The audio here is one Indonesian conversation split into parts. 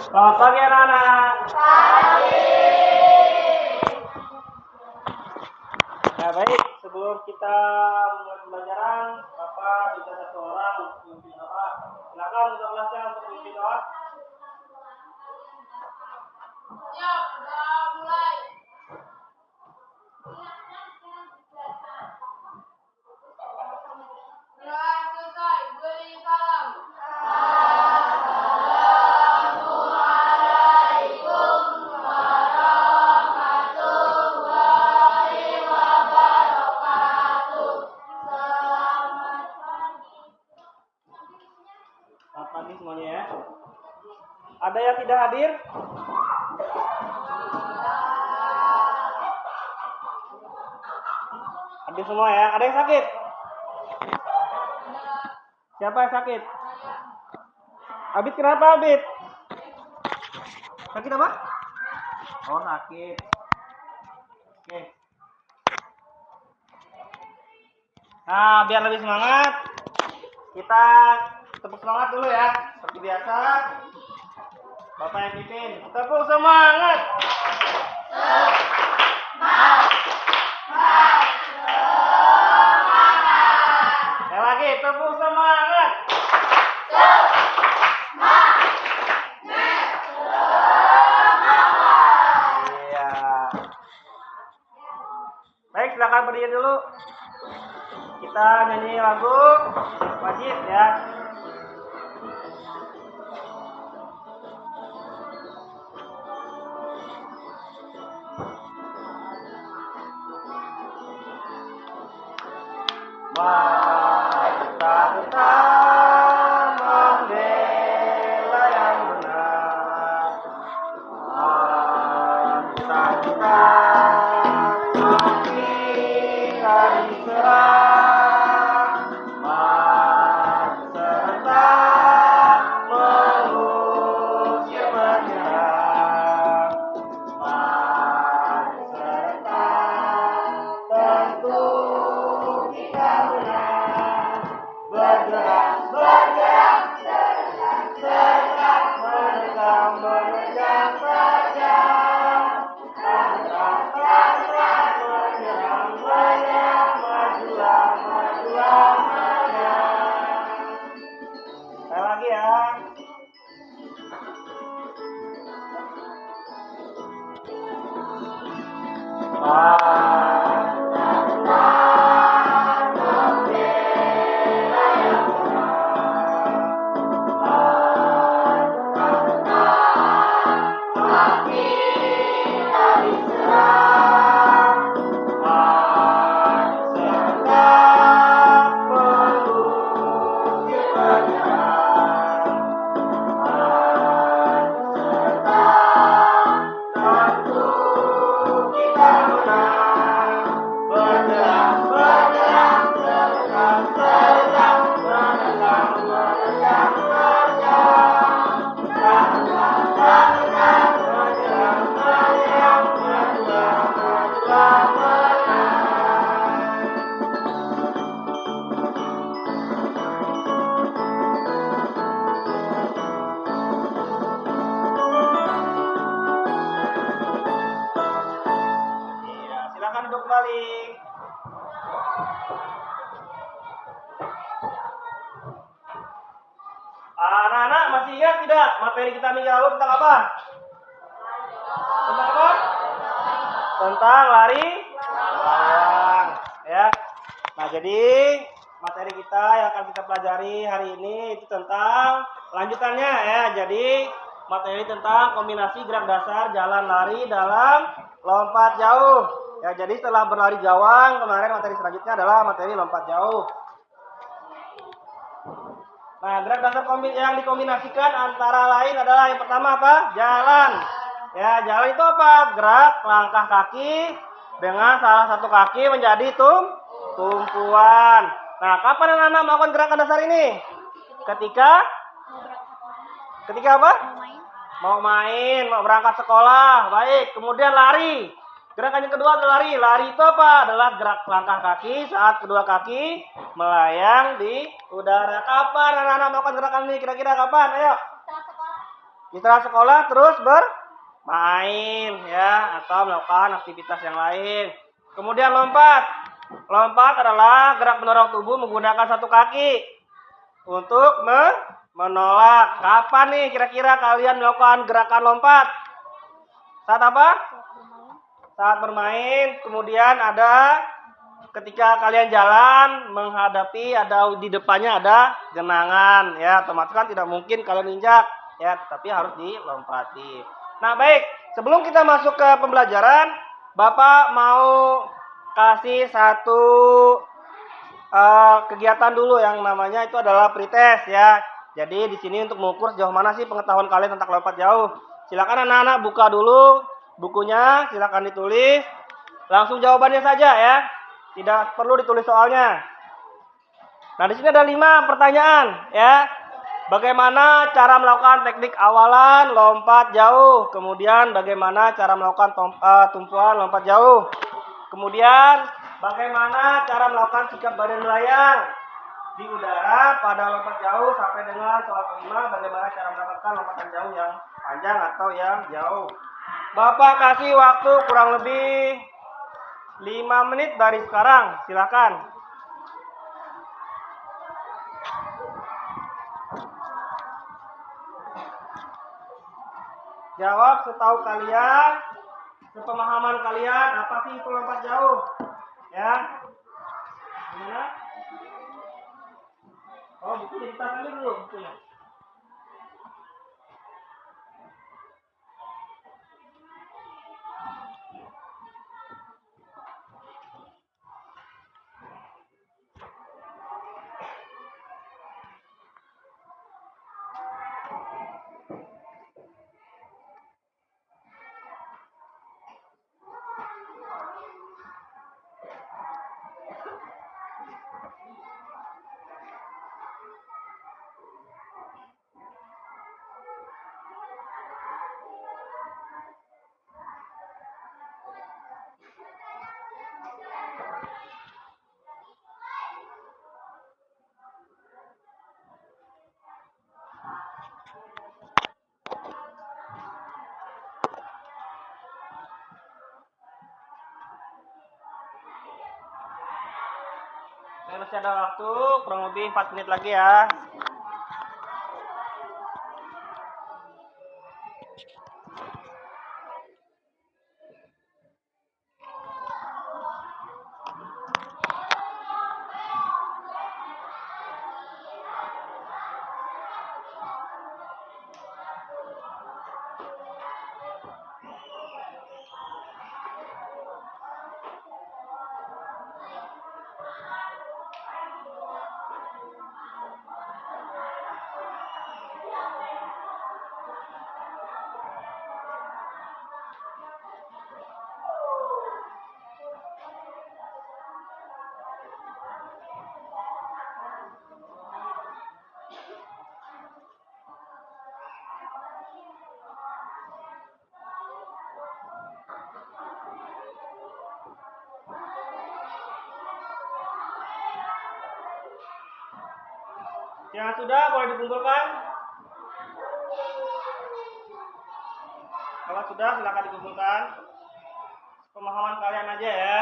Selamat pagi anak-anak. Nah baik, sebelum kita mulai pembelajaran, Bapak minta satu orang untuk memimpin doa. Silakan untuk kelasnya untuk memimpin doa. Ya, udah mulai. Mulai selesai, beri salam. Assalamualaikum warahmatullahi wabarakatuh. Selamat pagi. Selamat pagi semuanya ya. Ada yang tidak hadir? Hadir semua ya. Ada yang sakit? Siapa yang sakit? Abid kenapa Abid? Sakit apa? Oh sakit. Oke. Nah biar lebih semangat, kita tepuk semangat dulu ya. Seperti biasa, Bapak yang pimpin. Tepuk semangat. Sekali lagi, tepuk semangat. Iya. Baik, silakan berdiri dulu. Kita nyanyi lagu wajib ya. Mari kita membela yang benar. Mari kita menghindari diserang. Mari serta mengusir penyerang. Mari serta tentu kita menang. Bergerak, bergerak, serta menekan, mengejar saja. Angkat, angkat, menyerang, menyerang, majulah, majulah, menyerang. Sekali lagi ya. Silakan duduk kembali. Anak-anak masih ingat tidak materi kita minggu lalu tentang apa? Tentang apa? Tentang lari layang, ya. Nah, jadi materi kita yang akan kita pelajari hari ini itu tentang lanjutannya ya. Jadi materi tentang kombinasi gerak dasar jalan lari dalam lompat jauh. Ya, jadi setelah berlari gawang, kemarin materi selanjutnya adalah materi lompat jauh. Nah, gerak dasar yang dikombinasikan antara lain adalah yang pertama apa? Jalan. Ya, jalan itu apa? Gerak langkah kaki dengan salah satu kaki menjadi tumpuan. Nah, kapan anak-anak melakukan gerakan dasar ini? Ketika apa? Mau main, mau berangkat sekolah. Baik, kemudian lari. Gerakan yang kedua adalah lari. Lari itu apa? Adalah gerak langkah kaki saat kedua kaki melayang di udara. Kapan anak-anak melakukan gerakan ini? Kira-kira kapan? Ayo. Mitra sekolah terus bermain ya atau melakukan aktivitas yang lain. Kemudian lompat. Lompat adalah gerak mendorong tubuh menggunakan satu kaki untuk menolak. Kapan nih kira-kira kalian melakukan gerakan lompat? Saat apa? Saat bermain. Kemudian ada ketika kalian jalan menghadapi ada di depannya ada genangan ya, otomatis kan tidak mungkin kalian injak ya, tapi harus dilompati. Nah, baik, sebelum kita masuk ke pembelajaran, Bapak mau kasih satu kegiatan dulu yang namanya itu adalah pretest ya. Jadi di sini untuk mengukur sejauh mana sih pengetahuan kalian tentang lompat jauh. Silakan anak-anak buka dulu bukunya, silakan ditulis. Langsung jawabannya saja ya. Tidak perlu ditulis soalnya. Nah, di sini ada 5 pertanyaan ya. Bagaimana cara melakukan teknik awalan lompat jauh? Kemudian bagaimana cara melakukan tumpuan lompat jauh? Kemudian bagaimana cara melakukan sikap badan melayang di udara pada lompat jauh sampai dengan soal kelima, bagaimana cara mendapatkan lompatan jauh yang panjang atau yang jauh. Bapak kasih waktu kurang lebih 5 menit dari sekarang, silakan. Jawab setahu kalian, sepemahaman kalian, apa sih itu lompat jauh? Ya. Gimana? Oh, buku ditaruh dulu bukunya. Masih ada waktu kurang lebih 4 menit lagi ya. Yang sudah boleh dikumpulkan. Kalau sudah silakan dikumpulkan. Pemahaman kalian aja ya.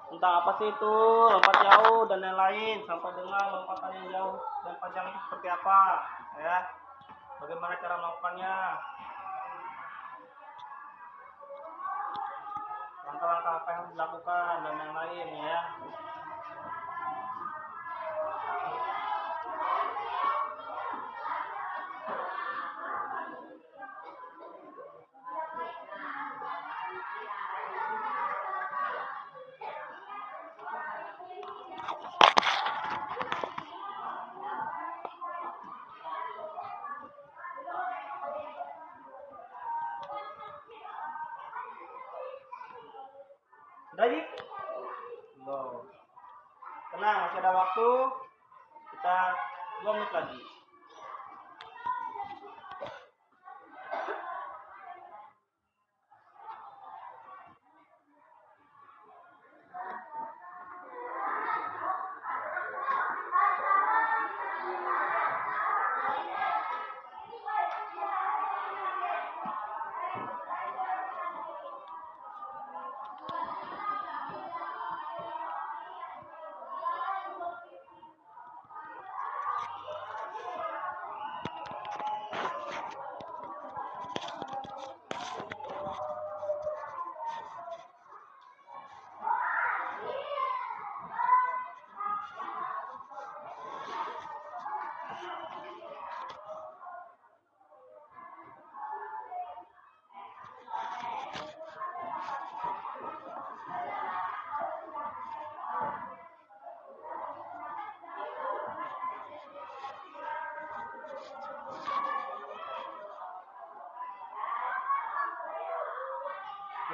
Tentang apa sih itu lompat jauh dan lain-lain sampai dengan lompatan yang jauh dan panjang itu seperti apa ya. Bagaimana cara melakukannya. Langkah-langkah apa yang harus dilakukan dan yang lain ya. Udah Ji? Belum. Tenang, masih ada waktu. Kita 2 menit lagi.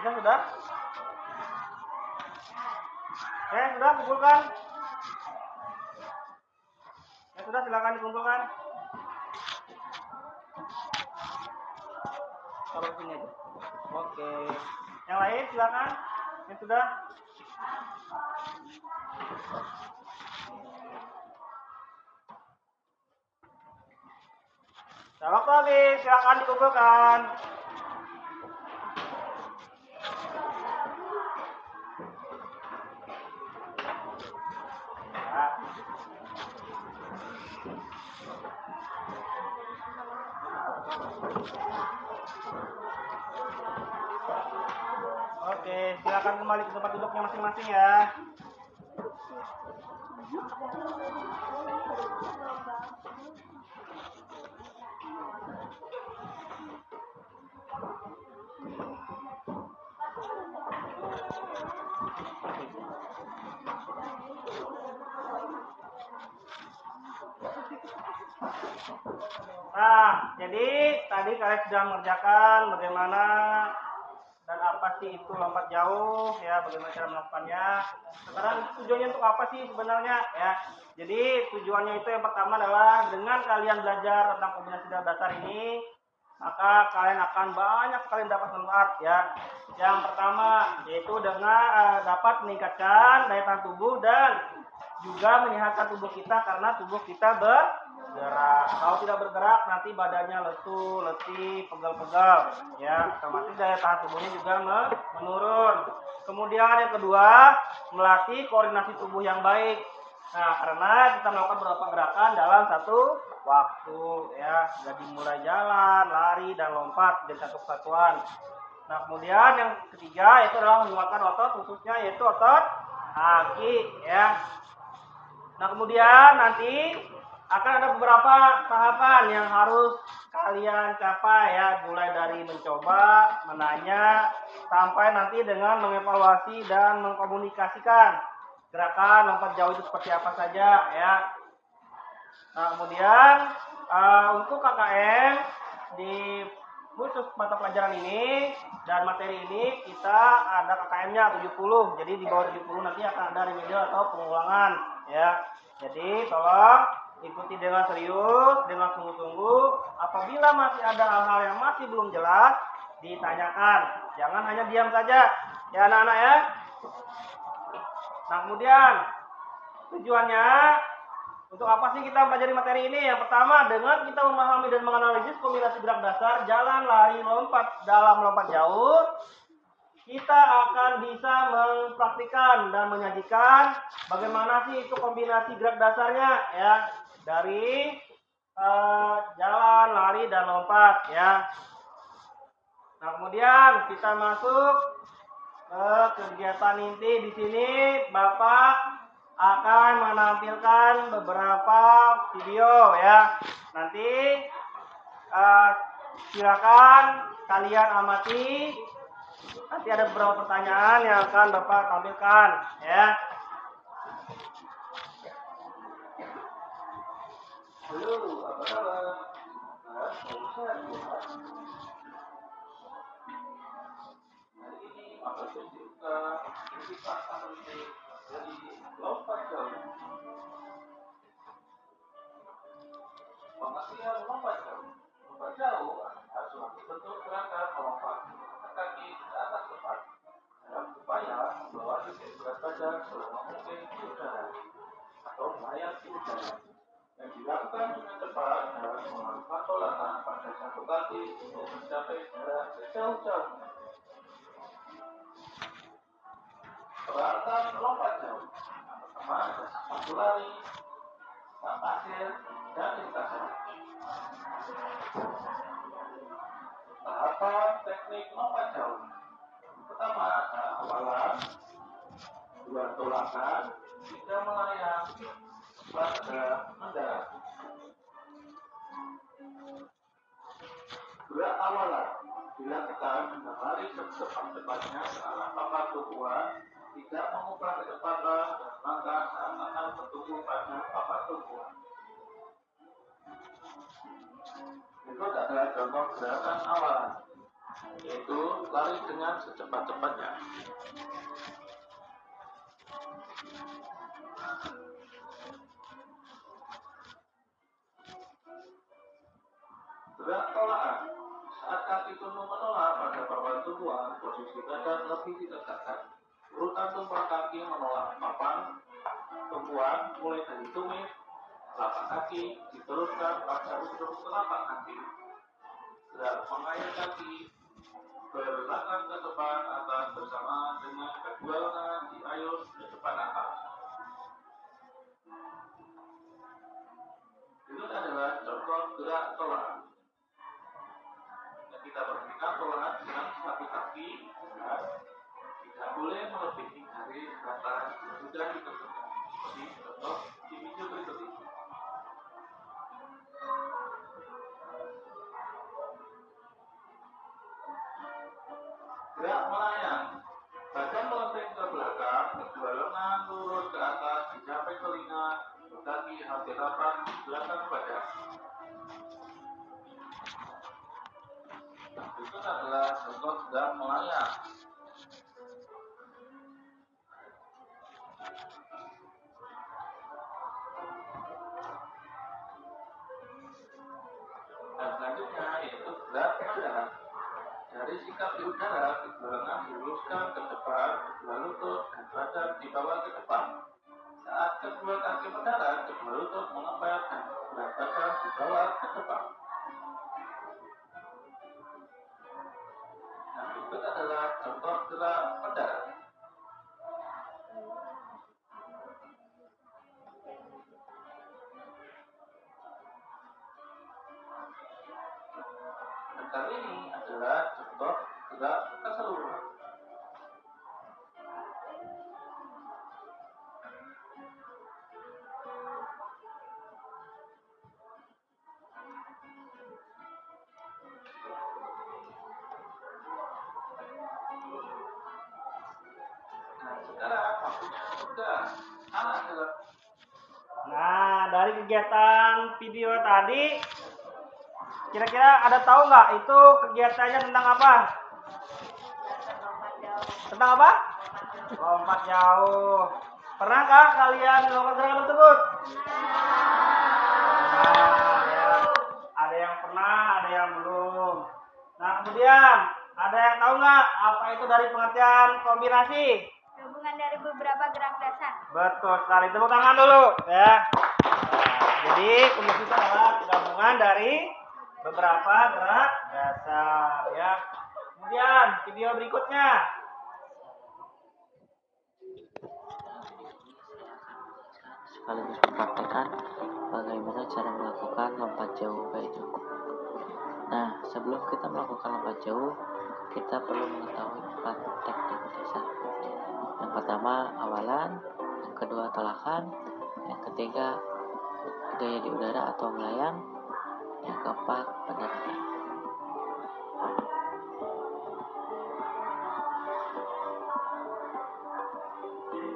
Bisa sudah? Sudah kumpulkan. Sudah silakan dikumpulkan. Taruh sini aja. Oke. Yang lain silakan. Yang sudah. Nah, waktu habis, silakan dikumpulkan. Nah. Oke, silakan kembali ke tempat duduknya masing-masing ya. Nah, jadi tadi kalian sudah mengerjakan bagaimana dan apa sih itu lompat jauh ya, bagaimana cara melakukannya. Sekarang tujuannya untuk apa sih sebenarnya ya? Jadi tujuannya itu yang pertama adalah dengan kalian belajar tentang kombinasi dasar ini, maka kalian akan banyak sekali dapat manfaat ya. Yang pertama yaitu dengan dapat meningkatkan daya tahan tubuh dan juga menyehatkan tubuh kita karena tubuh kita bergerak. Kalau tidak bergerak nanti badannya lesu, letih, pegal-pegal ya, otomatis daya tahan tubuhnya juga menurun. Kemudian yang kedua, melatih koordinasi tubuh yang baik. Nah, karena kita melakukan beberapa gerakan dalam satu waktu ya, jadi mulai jalan, lari dan lompat dari satu kesatuan. Nah, kemudian yang ketiga yaitu adalah menguatkan otot, khususnya yaitu otot kaki ya. Nah, kemudian nanti akan ada beberapa tahapan yang harus kalian capai ya, mulai dari mencoba, menanya, sampai nanti dengan mengevaluasi dan mengkomunikasikan gerakan lompat jauh itu seperti apa saja ya. Nah, kemudian untuk KKM di khusus mata pelajaran ini dan materi ini kita ada KKM-nya 70. Jadi di bawah 70 nanti akan ada remedial atau pengulangan ya. Jadi tolong ikuti dengan serius, dengan sungguh-sungguh. Apabila masih ada hal-hal yang masih belum jelas, ditanyakan. Jangan hanya diam saja ya anak-anak ya. Nah, kemudian tujuannya untuk apa sih kita mempelajari materi ini? Yang pertama, dengan kita memahami dan menganalisis kombinasi gerak dasar, jalan, lari, lompat, dalam, lompat jauh, kita akan bisa mempraktikkan dan menyajikan bagaimana sih itu kombinasi gerak dasarnya ya, dari jalan, lari, dan lompat ya. Nah, kemudian kita masuk ke kegiatan inti. Di sini Bapak akan menampilkan beberapa video ya. Nanti silakan kalian amati. Nanti ada beberapa pertanyaan yang akan Bapak tampilkan ya. Halo, apa kabar? Hari ini Bapak juga kita akan dari lompat jauh. Pengertian lompat jauh. Lompat jauh adalah suatu bentuk gerakan melompat kaki ke atas tempat dalam upaya membawa titik berat badan selama mungkin di udara atau melayang di udara, yang dilakukan dengan cepat dan melakukan tolakan pada satu kaki untuk mencapai jarak sejauh-jauhnya. Peralatan lompat jauh pertama ada sepatu lari, tak pasir, dan lintasan. Tahapan teknik lompat jauh. Pertama, awalan, dua tolakan, tiga melayang, pada mendarat. Gerak awalan dilakukan dengan lari secepat-cepatnya ke arah papan tumpuan, tidak mengubah kecepatan dan langkah seakan-akan bertumbuh pada papan tumpuan. Berikut adalah contoh gerakan awalan. yaitu lari dengan secepat-cepatnya. Gerak tolakan. Saat kaki tumbuh menolak pada papan tumbuhan, posisi badan lebih ditegakkan. Urutan tumpuan kaki menolak papan tumbuhan mulai dari tumit, telapak kaki diteruskan pada ujung telapak kaki. Gerak mengayun kaki berbelakang ke depan atas bersama dengan kedua lengan diayun ke depan atas. Berikut adalah contoh gerak tolakan. Yang kita perhatikan tolakan dengan satu kaki dan tidak boleh melebihi garis datar yang sudah ditentukan. Seperti contoh di video berikut ini. Gerak melayang. Badan melempeng ke belakang, kedua lengan lurus ke atas, dicapai telinga, kaki hampir rapat di belakang badan. Berikut adalah contoh gerak melayang. Dan selanjutnya yaitu gerak mendarat. Dari sikap di udara, kedua lengan diluruskan ke depan, kedua lutut dan badan dibawa ke depan. Saat kedua kaki mendarat, kedua lutut mengepet dan berat badan dibawa ke depan. Nah, berikut adalah contoh gerak mendarat. Dan kali ini adalah contoh gerak keseluruhan. Nah, sekarang waktunya sudah anak adalah. Nah, dari kegiatan video tadi, kira-kira ada tahu nggak itu kegiatannya tentang apa? Tentang apa? Lompat jauh. Pernahkah kalian melakukan gerakan tersebut? Nah, ya. Ada yang pernah, ada yang belum. Nah, kemudian ada yang tahu nggak apa itu dari pengertian kombinasi? Gabungan dari beberapa gerak dasar. Betul sekali. Tepuk tangan dulu, ya. Nah, jadi kombinasi itu adalah gabungan dari beberapa gerak dasar, ya. Kemudian video berikutnya. Sekaligus mempraktekkan bagaimana cara melakukan lompat jauh gaya jongkok. Nah, sebelum kita melakukan lompat jauh, kita perlu mengetahui 4 teknik dasar. Yang pertama, awalan. Yang kedua, tolakan. Yang ketiga, gaya di udara atau melayang. Yang keempat, pendaratan.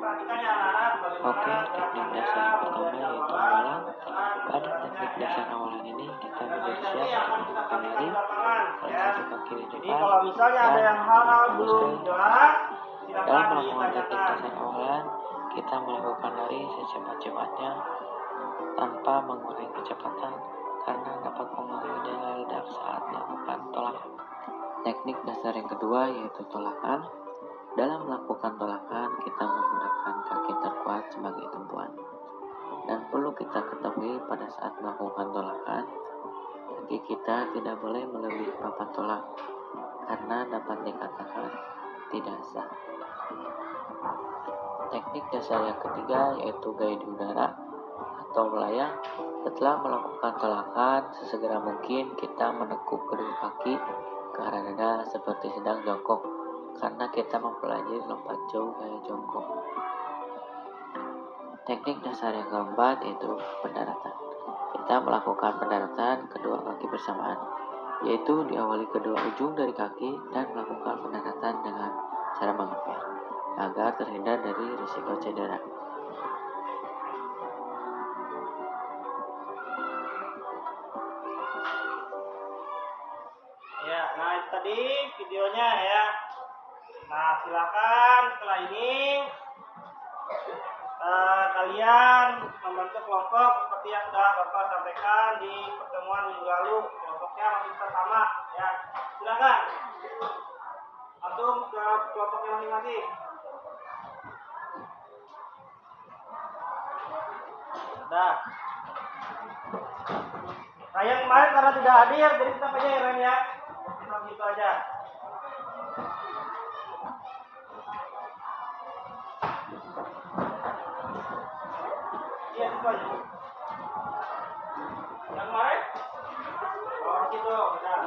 Perhatikan ya anak-anak, Oke, bagaimana teknik gerakannya, dasar yang pertama kemudian yaitu jawaban, awalan. dengan Pada teknik dasar awalan ini, kita menjadi siap untuk melakukan lari. Kalau ya. satu kaki di Jadi depan kalau misalnya ada dan yang hal-hal fokus belum ke jelas, dalam silakan melakukan teknik ditanyakan. dasar awalan, kita melakukan lari secepat-cepatnya tanpa mengurangi kecepatan karena dapat mengurangi daya ledak saat melakukan tolakan. Teknik dasar yang kedua yaitu tolakan. Dalam melakukan tolakan, kita menggunakan kaki terkuat sebagai tumpuan. Dan perlu kita ketahui pada saat melakukan tolakan, kaki kita tidak boleh melebihi papan tolak karena dapat dikatakan tidak sah. Teknik dasar yang ketiga yaitu gaya di udara atau melayang. Setelah melakukan tolakan, sesegera mungkin kita menekuk kedua kaki ke arah dada seperti sedang jongkok karena kita mempelajari lompat jauh gaya jongkok. Teknik dasar yang keempat yaitu pendaratan. Kita melakukan pendaratan kedua kaki bersamaan, yaitu diawali kedua ujung dari kaki dan melakukan pendaratan dengan cara mengepel agar terhindar dari risiko cedera. Ya, nah itu tadi videonya ya. Nah, silakan setelah ini kalian membentuk kelompok seperti yang sudah Bapak sampaikan di pertemuan minggu lalu. Kelompoknya masih tetap sama ya. Silakan langsung ke kelompoknya masing-masing. Nah, saya kemarin karena tidak hadir, jadi tetap aja ya Ren ya. Tetap gitu aja. Iya, itu aja. Yang kemarin? Oh, gitu. Udah.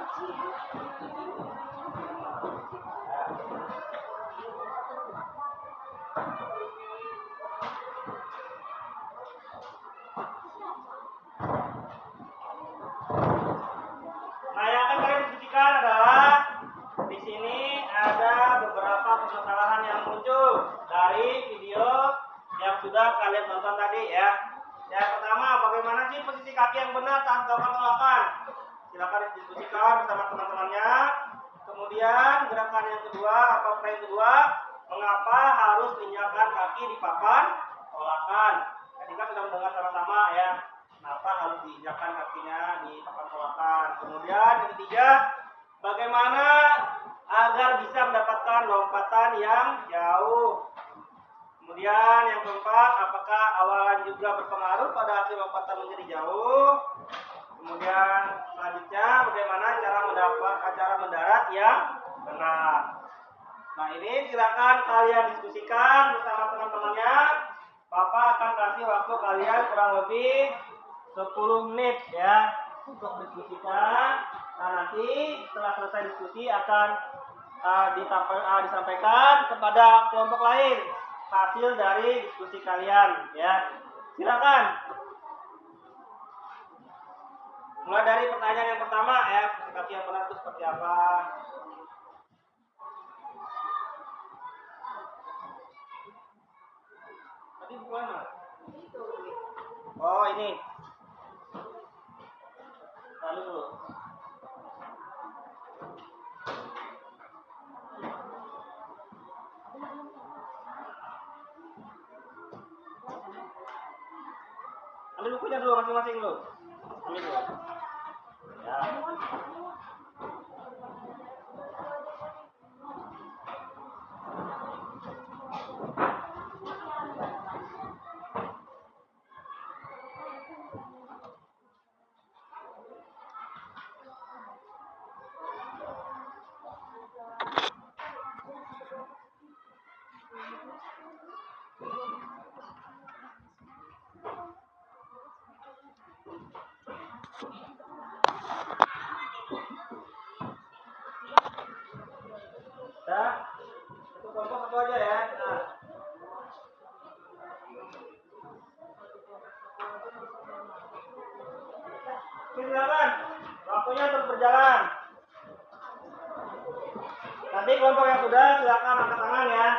Nah, yang akan kalian diskusikan adalah di sini ada beberapa permasalahan yang muncul dari video yang sudah kalian tonton tadi ya. Yang pertama, bagaimana sih posisi kaki yang benar saat melakukan tolakan? Silakan diskusikan bersama teman-temannya. Kemudian gerakan yang kedua, yang kedua, mengapa harus menginjakkan kaki di papan tolakan? Tadi kan sudah mendengar sama-sama ya. Kenapa harus diinjakkan kakinya di papan tolakan? Kemudian yang ketiga, bagaimana agar bisa mendapatkan lompatan yang jauh? Kemudian yang keempat, apakah awalan juga berpengaruh pada hasil lompatan menjadi jauh? Kemudian selanjutnya, bagaimana cara mendarat yang benar? Nah, ini silakan kalian diskusikan bersama teman-temannya. Bapak akan kasih waktu kalian kurang lebih 10 menit ya untuk diskusikan. Nah, nanti setelah selesai diskusi akan disampaikan kepada kelompok lain hasil dari diskusi kalian ya. Silakan. Mulai dari pertanyaan yang pertama ya, kaki yang benar itu seperti apa? Tadi bukan? Oh, ini. Lalu dulu. Ambil bukunya dulu masing-masing dulu. Ambil dulu. Ya. Dah. Satu kelompok satu aja ya. Nah. Silakan. Waktunya terus berjalan. Nanti kelompok yang sudah silakan angkat tangan ya.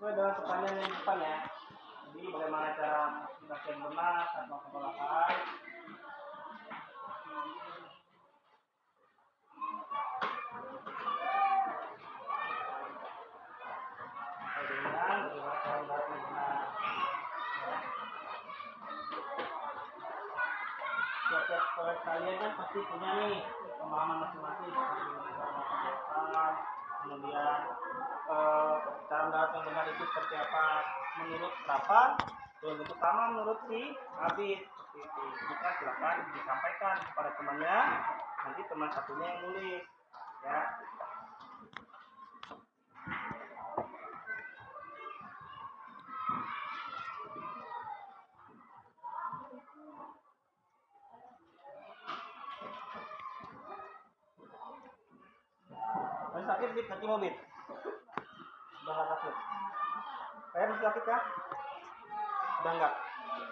Sesuai dengan pertanyaan yang depan ya. Jadi bagaimana cara kaki yang benar saat melakukan tolakan? Dengan bagaimana cara mendarat yang benar. Setiap kalian kan pasti punya nih pemahaman masing-masing bagaimana cara melakukan gerakan, kemudian cara mendarat yang benar itu seperti apa menurut berapa, belum tentu sama menurut si Abid. Seperti itu. Jika silakan disampaikan kepada temannya, nanti teman satunya yang nulis, ya. Masih sakit Bit, kaki mau Bit? Udah nggak sakit? Saya masih sakit kah? Udah nggak?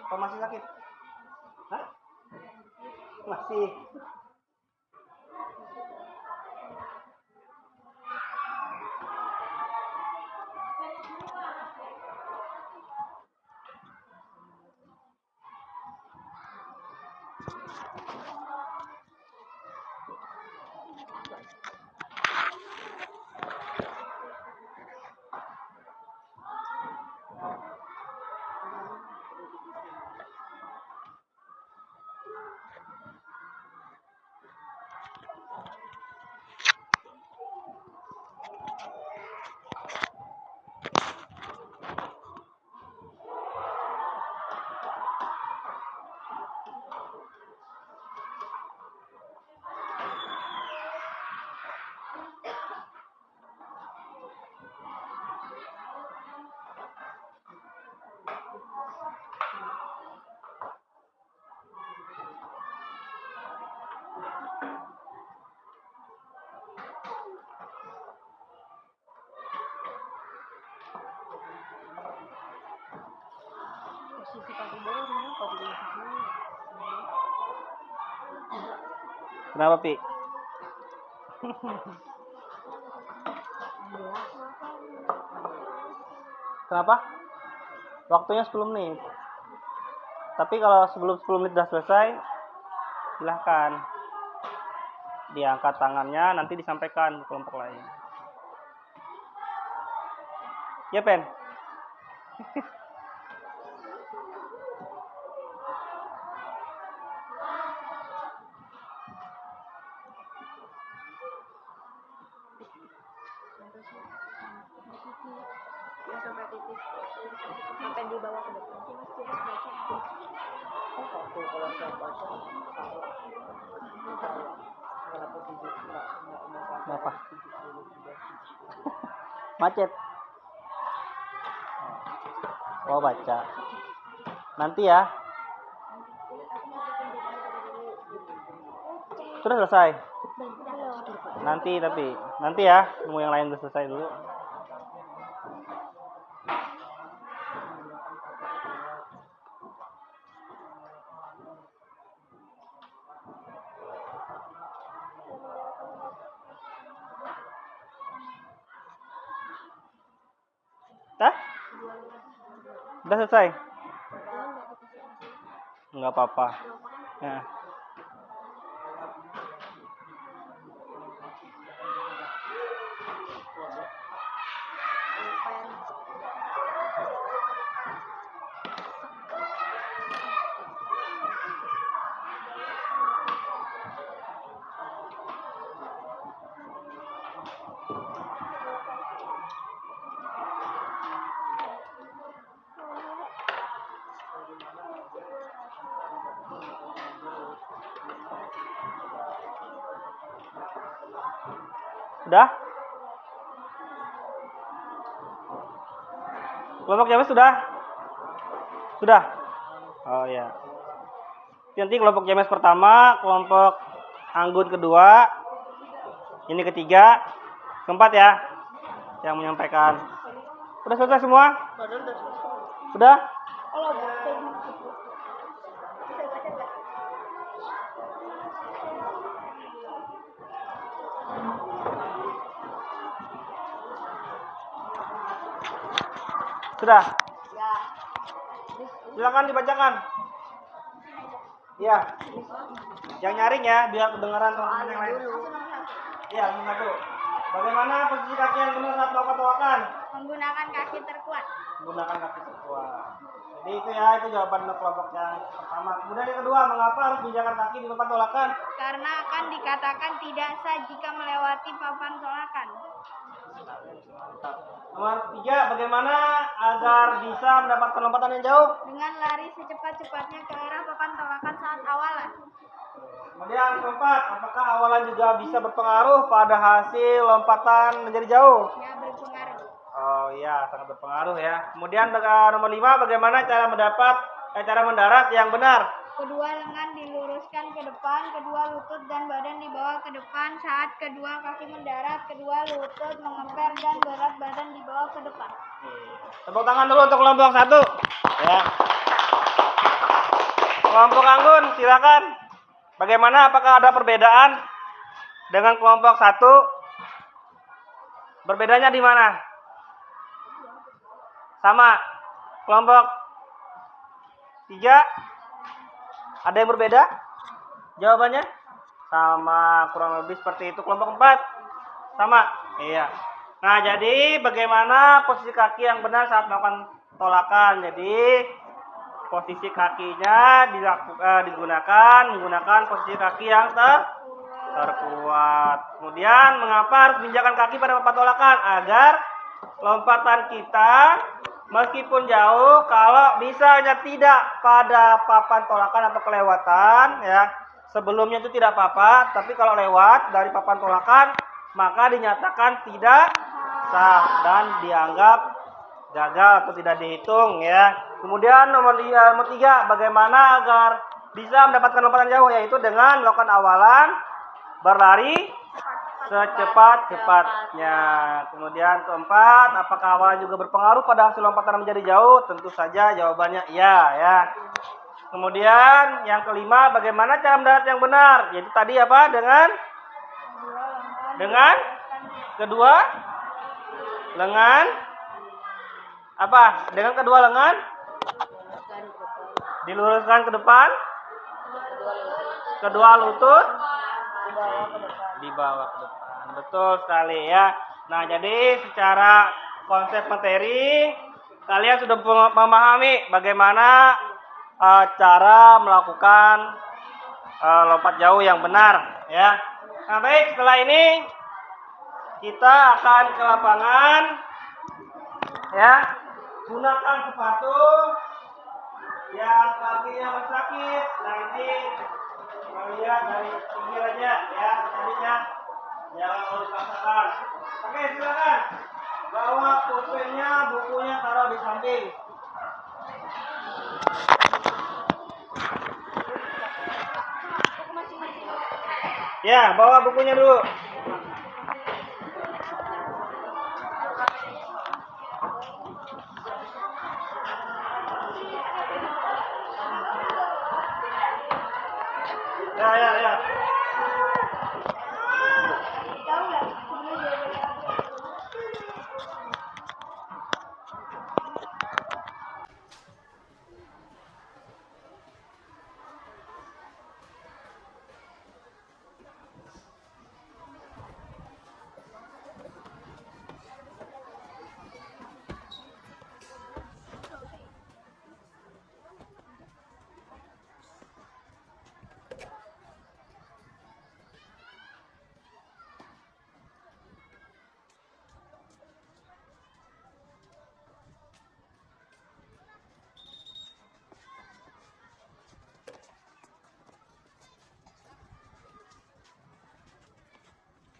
Apa masih sakit? Hah? Masih. Kenapa, Pi? Kenapa? Waktunya 10 menit. Tapi kalau sebelum 10 menit sudah selesai, silahkan diangkat tangannya, nanti disampaikan ke kelompok lain. Ya, Pen? Sampai titik sampai di bawah ke depan sih Mas kita baca. Kalau saya baca, kenapa? Macet. Oh, baca. Nanti ya. Sudah selesai. Nanti ya, nunggu yang lain udah selesai dulu. Hah? Udah selesai? Enggak apa-apa. Nah. Sudah? Kelompok James sudah? Sudah? Oh ya. Nanti kelompok James pertama, kelompok Anggun kedua, ini ketiga, keempat ya, yang menyampaikan. Sudah selesai semua? Sudah? Sudah? Ya. Silakan dibacakan. Iya. Yang nyaring ya, biar kedengaran teman-teman yang lain. Iya, satu. Bagaimana posisi kaki yang benar saat melakukan tawakan? Menggunakan kaki terkuat. Menggunakan kaki terkuat. Jadi itu ya, itu jawaban untuk kelompok yang pertama. Kemudian yang kedua, mengapa harus menginjakan kaki di tempat tolakan? Karena akan dikatakan tidak sah jika melewati papan tolakan. Nomor 3, bagaimana agar bisa mendapatkan lompatan yang jauh? Dengan lari secepat-cepatnya ke arah papan tolakan saat awalan. Kemudian keempat, apakah awalan juga bisa berpengaruh pada hasil lompatan menjadi jauh? Ya, berpengaruh. Oh iya, sangat berpengaruh ya. Kemudian nomor 5, bagaimana cara mendarat yang benar? Kedua lengan diluruskan ke depan, kedua lutut dan badan dibawa ke depan. Saat kedua kaki mendarat, kedua lutut mengemper dan berat badan dibawa ke depan. Tepuk tangan dulu untuk kelompok 1. Ya. Kelompok Anggun, silakan. Bagaimana, apakah ada perbedaan dengan kelompok 1? Berbedanya di mana? Sama. Kelompok 3? Ada yang berbeda? Jawabannya? Sama, kurang lebih seperti itu. Kelompok 4? Sama? Iya. Nah, jadi bagaimana posisi kaki yang benar saat melakukan tolakan? Jadi, posisi kakinya menggunakan posisi kaki yang terkuat. Kemudian, mengapa harus menginjakkan kaki pada papan tolakan? Agar lompatan kita meskipun jauh, kalau misalnya tidak pada papan tolakan atau kelewatan, ya sebelumnya itu tidak apa-apa, tapi kalau lewat dari papan tolakan, maka dinyatakan tidak sah dan dianggap gagal atau tidak dihitung, ya. Kemudian nomor 3, bagaimana agar bisa mendapatkan lompatan jauh, yaitu dengan melakukan awalan berlari secepat-cepatnya. Kemudian keempat, apakah awalan juga berpengaruh pada hasil lompatan menjadi jauh? Tentu saja jawabannya iya, ya. Kemudian yang kelima, bagaimana cara mendarat yang benar? Yaitu tadi apa? Dengan kedua lengan apa? Dengan kedua lengan diluruskan ke depan, kedua lutut dibawa ke depan. Betul sekali ya. Nah, jadi secara konsep materi kalian sudah memahami bagaimana cara melakukan lompat jauh yang benar ya. Nah, baik, setelah ini kita akan ke lapangan ya. Gunakan sepatu yang kakinya masih sakit. Nah, ini lihat dari pinggir aja ya, jadinya jangan mau dipaksakan. Oke, silakan bawa pulpennya, bukunya taruh di samping. Ya, bawa bukunya dulu. Ya.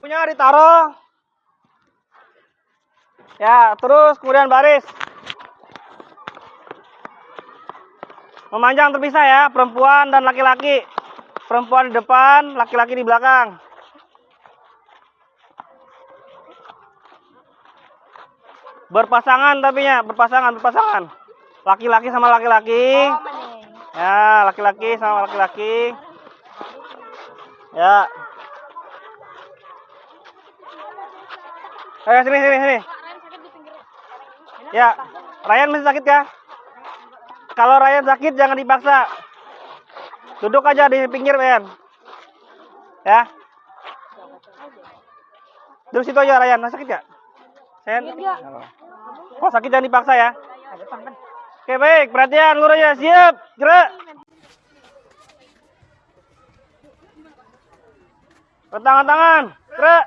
Punya ditaruh. Ya, terus kemudian baris. Memanjang terpisah ya, perempuan dan laki-laki. Perempuan di depan, laki-laki di belakang. Berpasangan tapi ya, berpasangan. Laki-laki sama laki-laki. Ya, laki-laki sama laki-laki. Ya. Sini. Ya, Ryan masih sakit ya? Kalau Ryan sakit jangan dipaksa. Duduk aja di pinggir, Ryan. Ya. Duduk situ aja, Ryan. Masih sakit ya? Sen? Oh, sakit jangan dipaksa ya. Oke, baik. Perhatian, lurus ya. Siap. Gerak. Tangan-tangan. Gerak.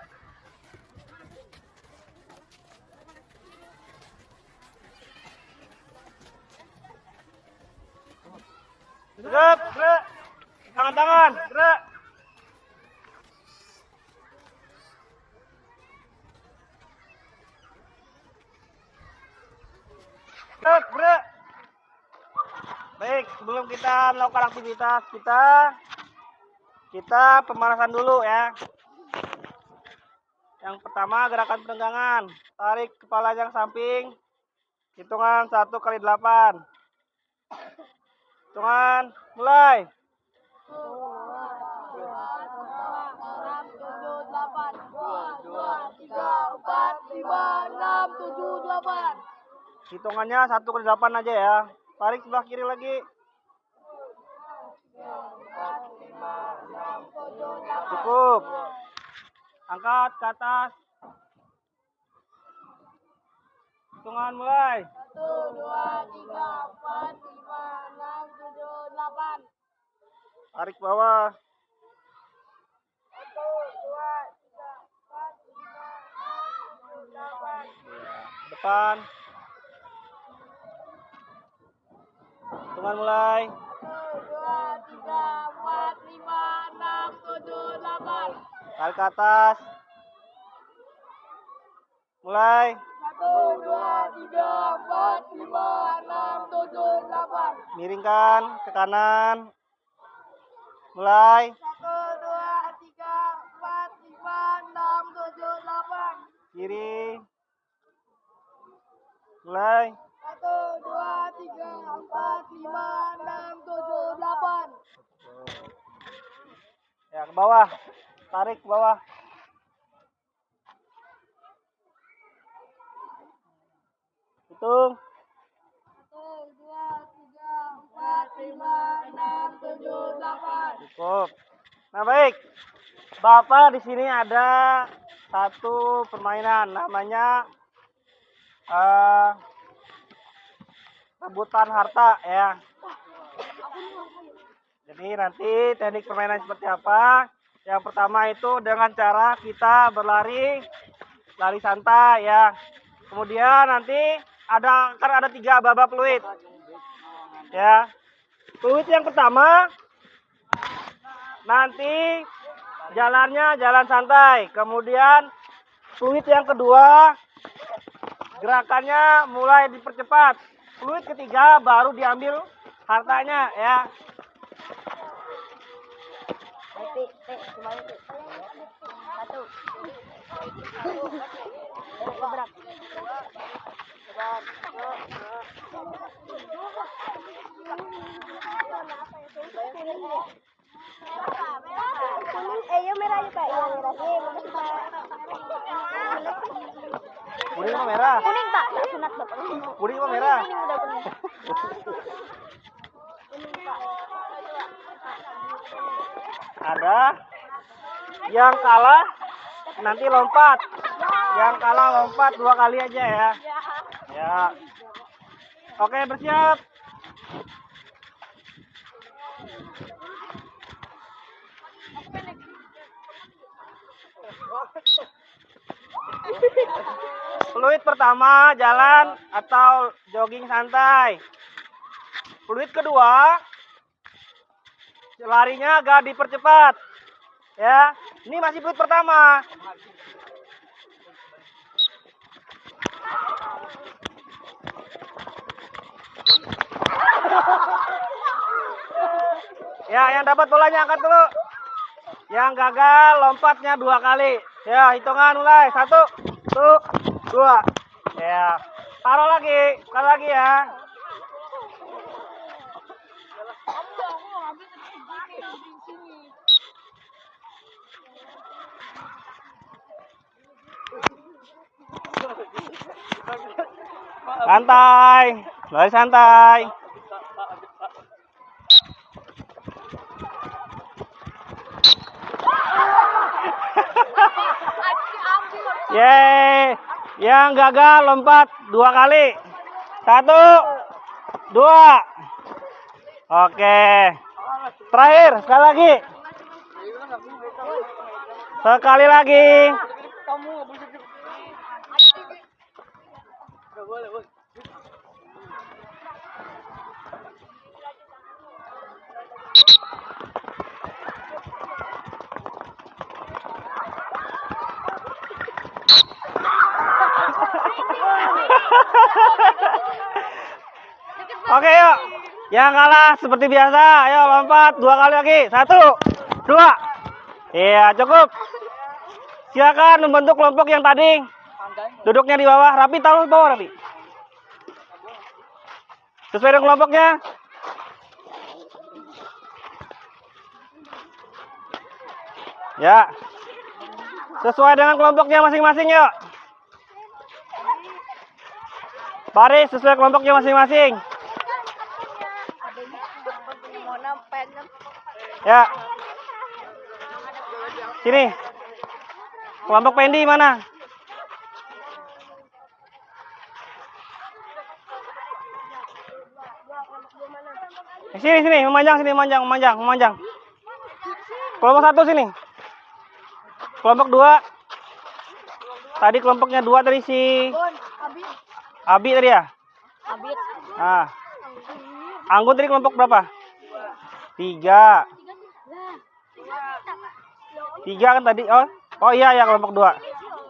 Gerak. Gerak. Tangan-tangan. Gerak. Gerak. Gerak. Baik, sebelum kita melakukan aktivitas kita pemanasan dulu ya. Yang pertama gerakan perenggangan. Tarik kepala yang samping. Hitungan 1 kali 8. Hitungan mulai. 1, 2, 3, 4, 5, 6, 7, 8. Hitungannya 1 kali 8 aja ya. Tarik sebelah kiri lagi. Cukup. Angkat ke atas. Hitungan mulai. 1, 2, 3, 4, 5, 6, 7, 8. Tarik bawah. 1, 2, 3, 4, 5, 6, 7, 8. Depan. Hitungan mulai. 1, 2, 3, 4, 5, 6, 7, 8. Tarik ke atas. Mulai. 1, 2, 3, 4, 5, 6, 7, 8. Miringkan ke kanan. Mulai. 1, 2, 3, 4, 5, 6, 7, 8. Kiri. Mulai. 1, 2, 3, 4, 5, 6, 7, 8. Ya, ke bawah. Tarik ke bawah. Hitung. 1, 2, 3, 4, 5, 6, 7, 8. Cukup. Nah, baik. Bapak di sini ada satu permainan namanya rebutan harta ya. Jadi nanti teknik permainan seperti apa? Yang pertama itu dengan cara kita berlari, lari santai ya. Kemudian nanti akan ada 3 babak fluid. Ya. Fluid yang pertama nanti jalannya jalan santai. Kemudian fluid yang kedua gerakannya mulai dipercepat. Fluid ketiga baru diambil hartanya ya. Kuning apa merah? Kuning, Pak. Sunat, Bapak. Kuning apa merah? Ini udah kuning. Ada yang kalah nanti lompat. Yang kalah lompat 2 kali aja ya. Ya. Oke, bersiap. Fluid pertama jalan atau jogging santai. Fluid kedua larinya agak dipercepat. Ya, ini masih fluid pertama. Ya, yang dapat bolanya angkat dulu. Yang gagal lompatnya 2 kali. Ya, hitungan mulai. 1, 2. Ya, taruh lagi ya. Santai, lari santai. Yeay, yang gagal lompat 2 kali. 1, 2. Oke. Terakhir, sekali lagi. Sekali lagi. Oke, yuk. Yang kalah seperti biasa. Ayo lompat 2 kali lagi. 1, 2. Iya, cukup. Silakan membentuk kelompok yang tadi. Duduknya di bawah. Rapi, taruh di bawah, Rapi. Sesuai dengan kelompoknya. Ya. Sesuai dengan kelompoknya masing-masing, yuk. Baris sesuai kelompoknya masing-masing. Ya. Sini. Kelompok Pendi mana? Sini, memanjang. Kelompok 1 sini. Kelompok 2. Tadi kelompoknya 2 tadi si Abi tadi ya? Abid. Nah. Anggun tadi kelompok berapa? 3. 3 kan tadi. Oh iya ya, kelompok 2.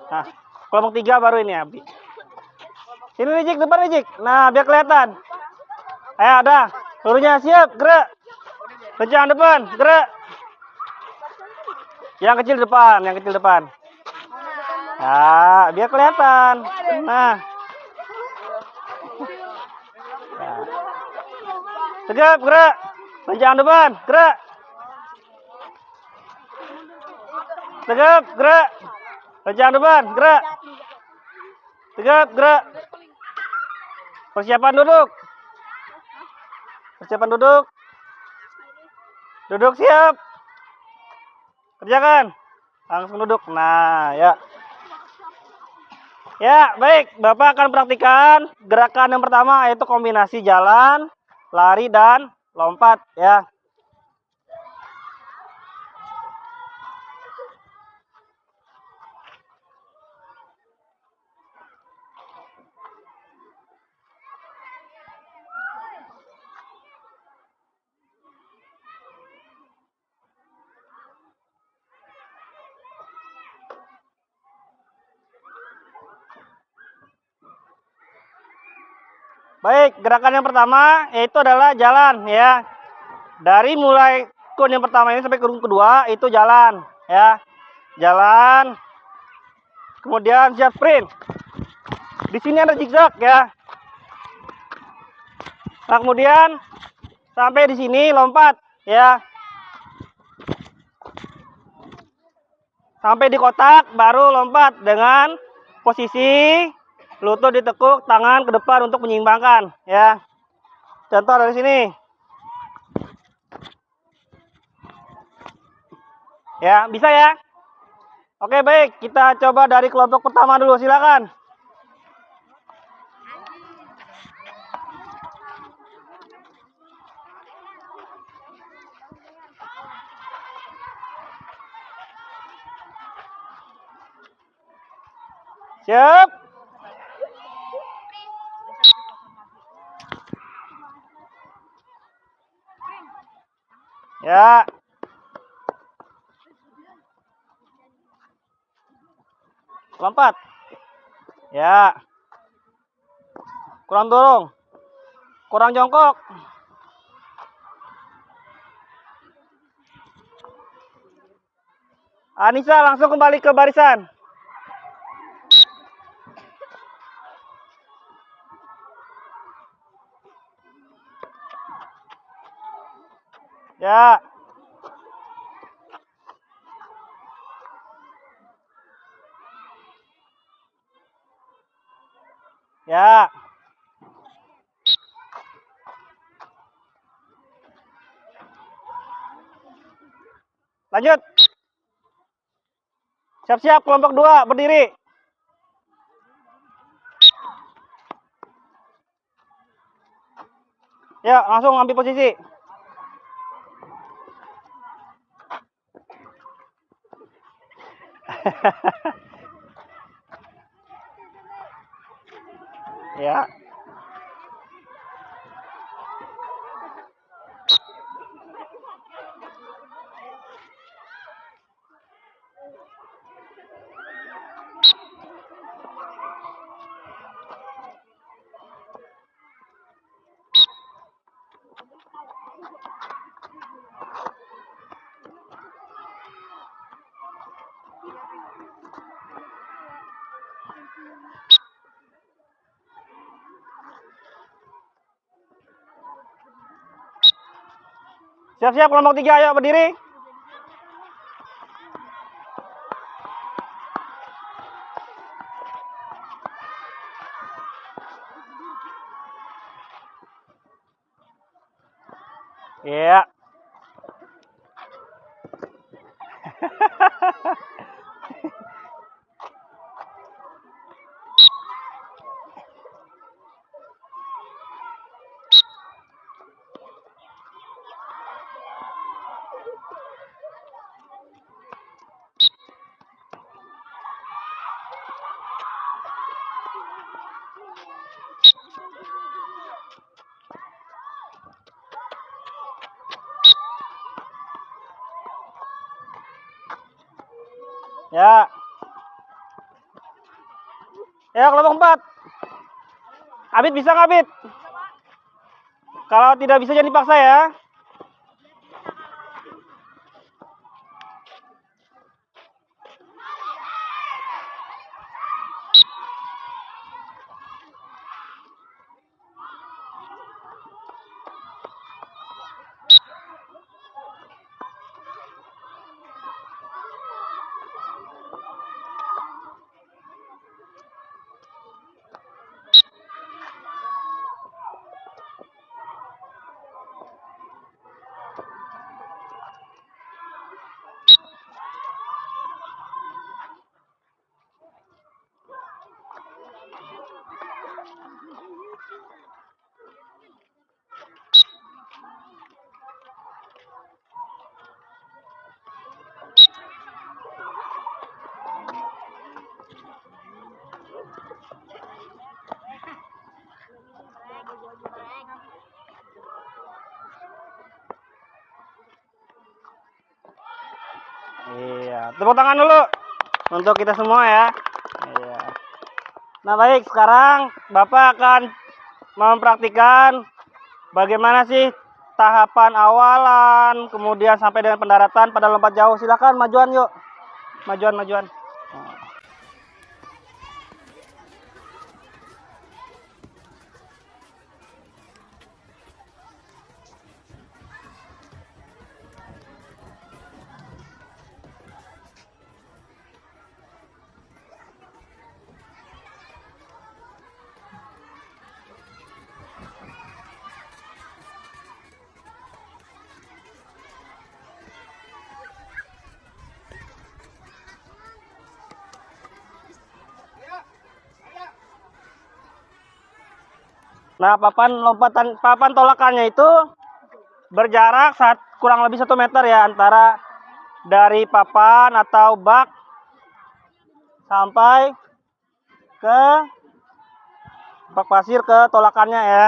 Nah, kelompok 3 baru ini Abi. Sini Rijik, depan Rijik. Nah, biar kelihatan. Ayo, ada. Seluruhnya siap, gerak. Kencang depan, gerak. Yang kecil depan. Nah, biar kelihatan. Nah. Tegap, gerak. Kencang depan, gerak. Tegap, gerak. Kencang depan, gerak. Tegap, gerak. Persiapan duduk. Duduk siap. Kerjakan. Langsung duduk. Nah, ya. Ya, baik. Bapak akan praktikkan gerakan yang pertama, yaitu kombinasi jalan, lari, dan lompat. Ya. Baik, gerakan yang pertama yaitu adalah jalan ya. Dari mulai kun yang pertama ini sampai kun kedua itu jalan ya. Jalan. Kemudian siap sprint. Di sini ada zigzag ya. Nah, kemudian sampai di sini lompat ya. Sampai di kotak baru lompat dengan posisi lutut ditekuk, tangan ke depan untuk menyeimbangkan ya. Contoh dari sini. Ya, bisa ya? Oke, baik. Kita coba dari kelompok pertama dulu, silakan. Siap. Ya. Lompat. Ya. Kurang dorong. Kurang jongkok. Anissa langsung kembali ke barisan. Ya. Ya. Lanjut. Siap-siap kelompok 2 berdiri. Ya, langsung ambil posisi. Ya. Siap-siap kelompok 3, ayo berdiri. Iya. Ya. Ya, kelompok 4. Abid bisa nggak, Abid? Kalau tidak bisa jangan dipaksa ya. Iya, tepuk tangan dulu untuk kita semua ya. Iya. Nah baik, sekarang Bapak akan mempraktikkan bagaimana sih tahapan awalan, kemudian sampai dengan pendaratan pada lompat jauh. Silakan majuan yuk, majuan. Nah, papan tolakannya itu berjarak kurang lebih 1 meter ya, antara dari papan atau bak sampai ke bak pasir ke tolakannya ya.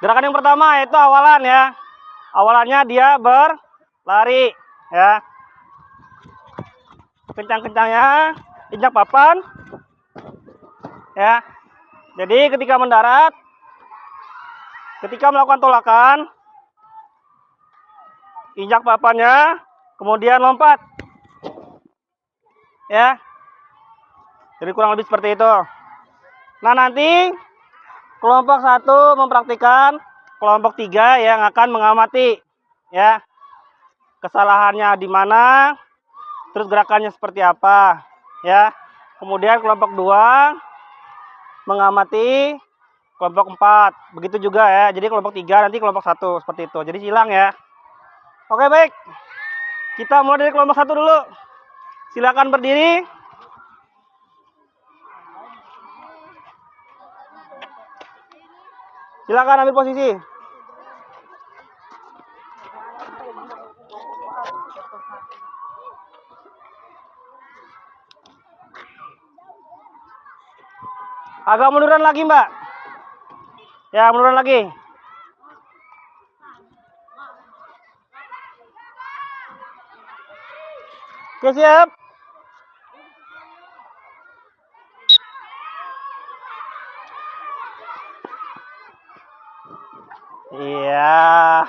Gerakan yang pertama yaitu awalan ya. Awalannya dia berlari ya. Kencang-kencangnya injak papan ya. Jadi ketika mendarat, ketika melakukan tolakan, injak papannya, kemudian lompat ya. Jadi kurang lebih seperti itu. Nah nanti kelompok 1 mempraktikkan, kelompok 3 yang akan mengamati ya, kesalahannya di mana, terus gerakannya seperti apa ya. Kemudian kelompok 2 mengamati kelompok 4, begitu juga ya. Jadi kelompok 3 nanti kelompok 1 seperti itu. Jadi silang ya. Oke, baik. Kita mulai dari kelompok 1 dulu. Silakan berdiri. Silakan ambil posisi. Agak munduran lagi, Mbak. Ya, munduran lagi. Oke, siap. Iya.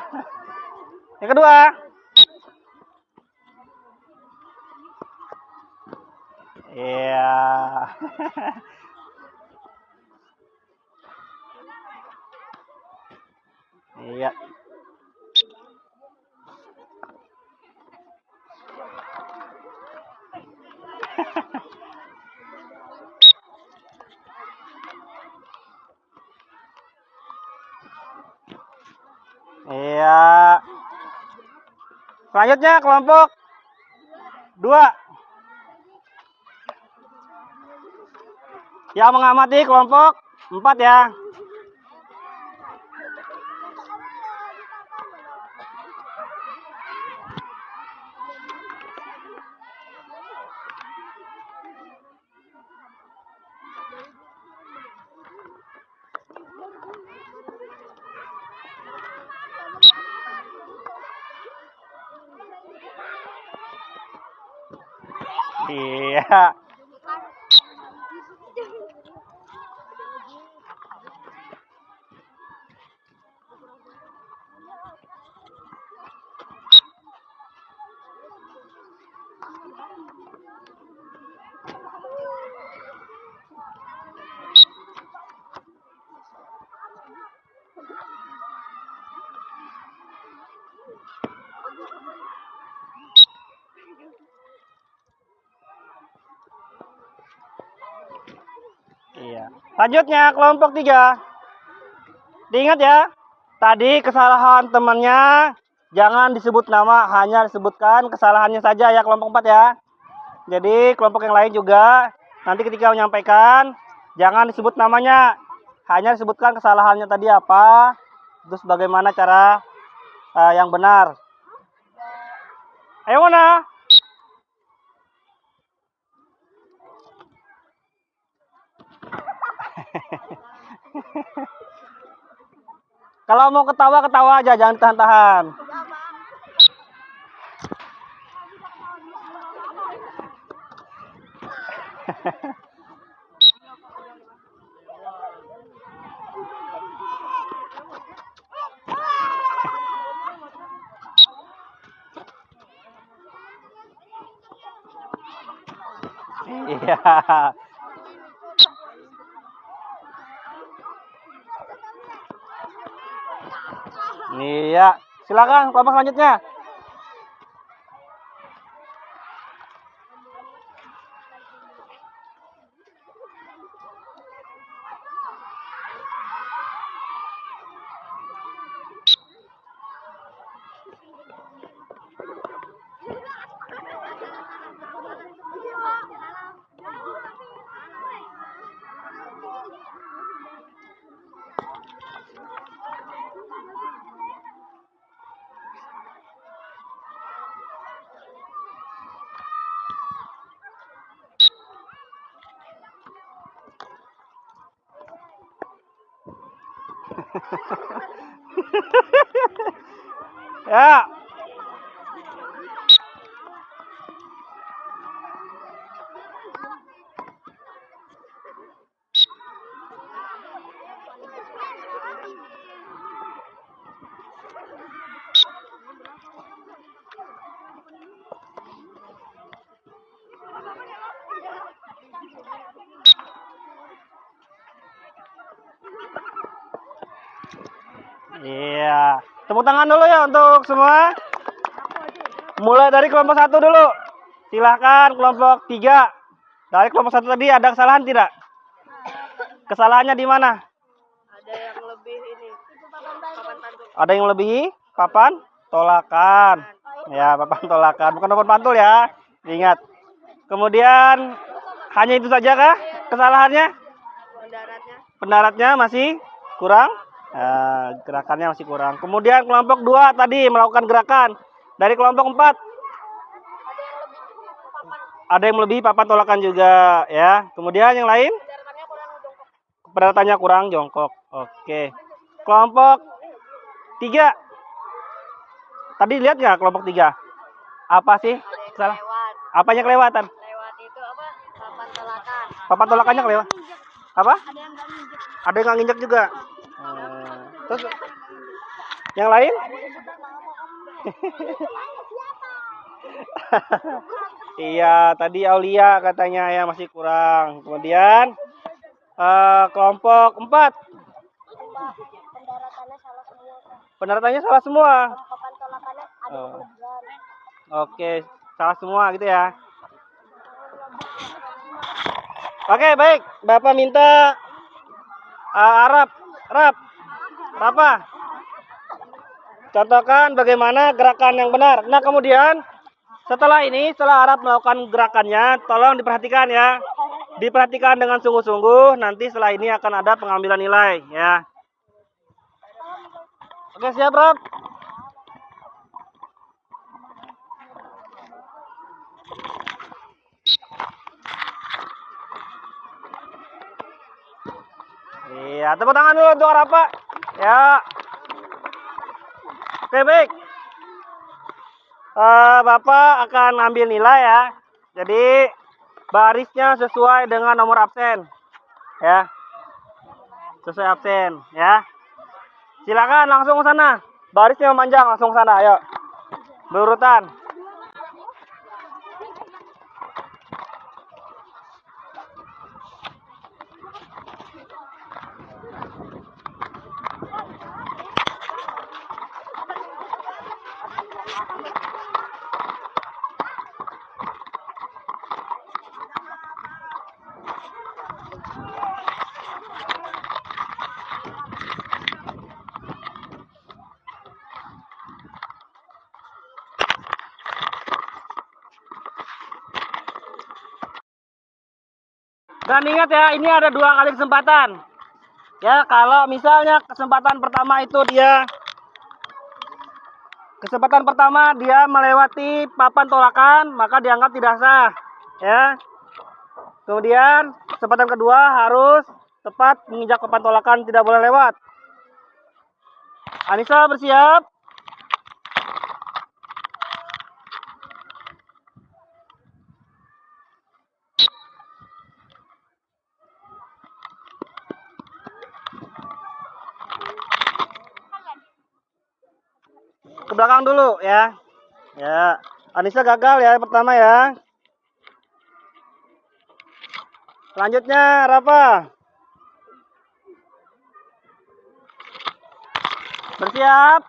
Yang kedua. Iya. Iya. Iya. Selanjutnya kelompok 2. Yang mengamati kelompok 4 ya. Iya. Iya. Selanjutnya kelompok 3. Diingat ya, tadi kesalahan temannya jangan disebut nama, hanya disebutkan kesalahannya saja ya kelompok 4 ya. Jadi kelompok yang lain juga nanti ketika menyampaikan jangan disebut namanya, hanya disebutkan kesalahannya tadi apa, terus bagaimana cara yang benar. Ayo mana? Kalau mau ketawa, ketawa aja, jangan tahan-tahan. Iya. Iya, silakan kelompok selanjutnya. Ya. Iya. Tepuk tangan dulu ya untuk semua. Mulai dari kelompok 1 dulu. Silahkan kelompok 3. Dari kelompok 1 tadi ada kesalahan tidak? Kesalahannya di mana? Ada yang lebih ini. Papan tanduk. Ada yang melebihi papan tolakan. Ya, papan tolakan. Bukan papan pantul ya. Ingat. Kemudian hanya itu saja kah kesalahannya? Pendaratnya masih kurang. Gerakannya masih kurang. Kemudian kelompok 2 tadi melakukan gerakan. Dari kelompok 4 ada yang melebihi papan tolakan juga ya. Kemudian yang lain? Pendaratannya kurang jongkok. Oke. Kelompok 3. Tadi lihat nggak kelompok 3? Apa sih? Salah. Apanya kelewatan? Lewat itu apa? Papan tolakan. Papan tolakannya kelewat. Apa? Ada yang nggak nginjek juga. Terus yang lain? Iya, tadi Aulia katanya ya masih kurang. Kemudian kelompok 4. Pendaratannya salah semua. Papan tolakannya ada kelebihan. Oke, salah semua gitu ya. Oke, baik. Bapak minta Rapa. Contohkan bagaimana gerakan yang benar. Nah, kemudian setelah Arab melakukan gerakannya, tolong diperhatikan ya. Diperhatikan dengan sungguh-sungguh, nanti setelah ini akan ada pengambilan nilai ya. Oke, siap, Rob? Iya, tepuk tangan dulu untuk Rapa. Ya. Oke, baik. Bapak akan ambil nilai ya. Jadi barisnya sesuai dengan nomor absen. Ya. Sesuai absen ya. Silakan langsung ke sana. Barisnya memanjang langsung ke sana, ayo. Berurutan. Dan ingat ya, ini ada 2 kali kesempatan. Ya, kalau misalnya kesempatan pertama dia melewati papan tolakan, maka dianggap tidak sah. Ya. Kemudian kesempatan kedua harus tepat menginjak papan tolakan, tidak boleh lewat. Anissa bersiap. Ke belakang dulu ya. Ya, Anissa gagal ya pertama ya. Selanjutnya Rafa. Bersiap.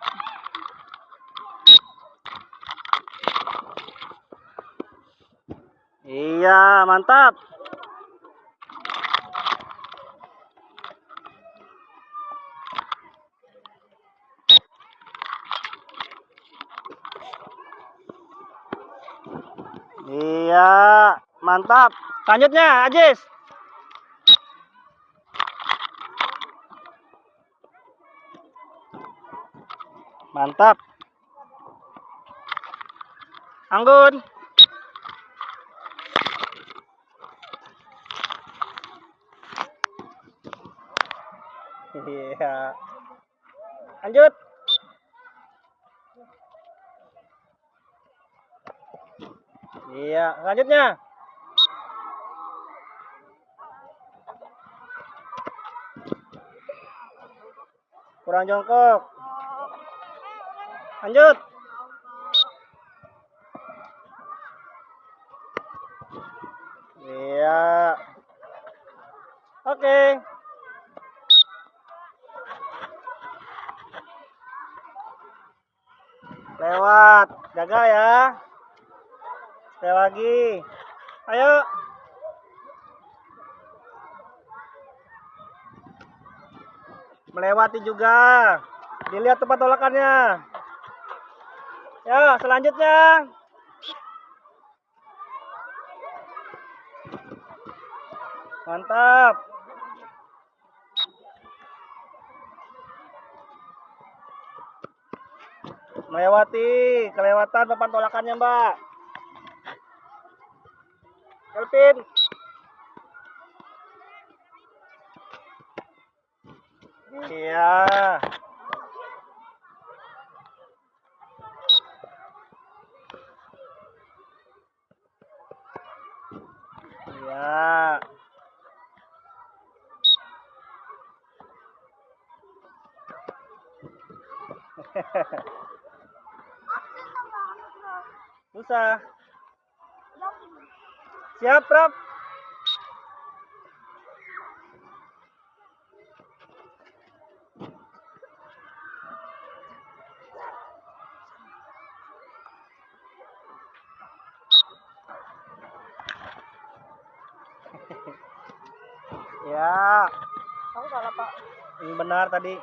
Iya, mantap. Iya, mantap. Selanjutnya, Ajis. Mantap. Anggun. Iya. Lanjut. Iya, selanjutnya. Kurang jongkok. Lanjut. Iya. Oke. Lewat. Gagal ya. Sekali lagi. Ayo. Melewati juga. Dilihat tempat tolakannya. Ya, selanjutnya. Mantap. Kelewatan papan tolakannya, Mbak. Elvin. Iya. Iya. Susah. Siap, Prof. Ya. Aku salah, Pak. Ini benar tadi.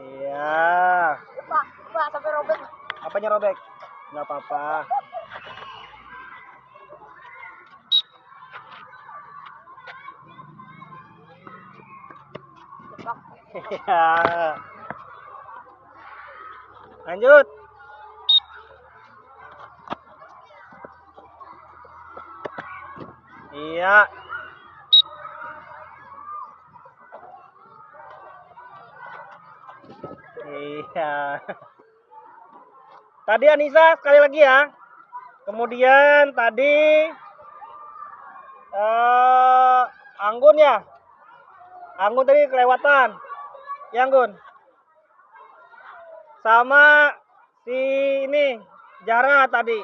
Iya. Pak, sampai robek. Apanya robek? Nggak apa-apa. Iya. Lanjut. Iya. Iya. Tadi Anissa sekali lagi ya. Kemudian tadi Anggun ya. Anggun tadi kelewatan. Ya Anggun. Sama si ini Jara tadi.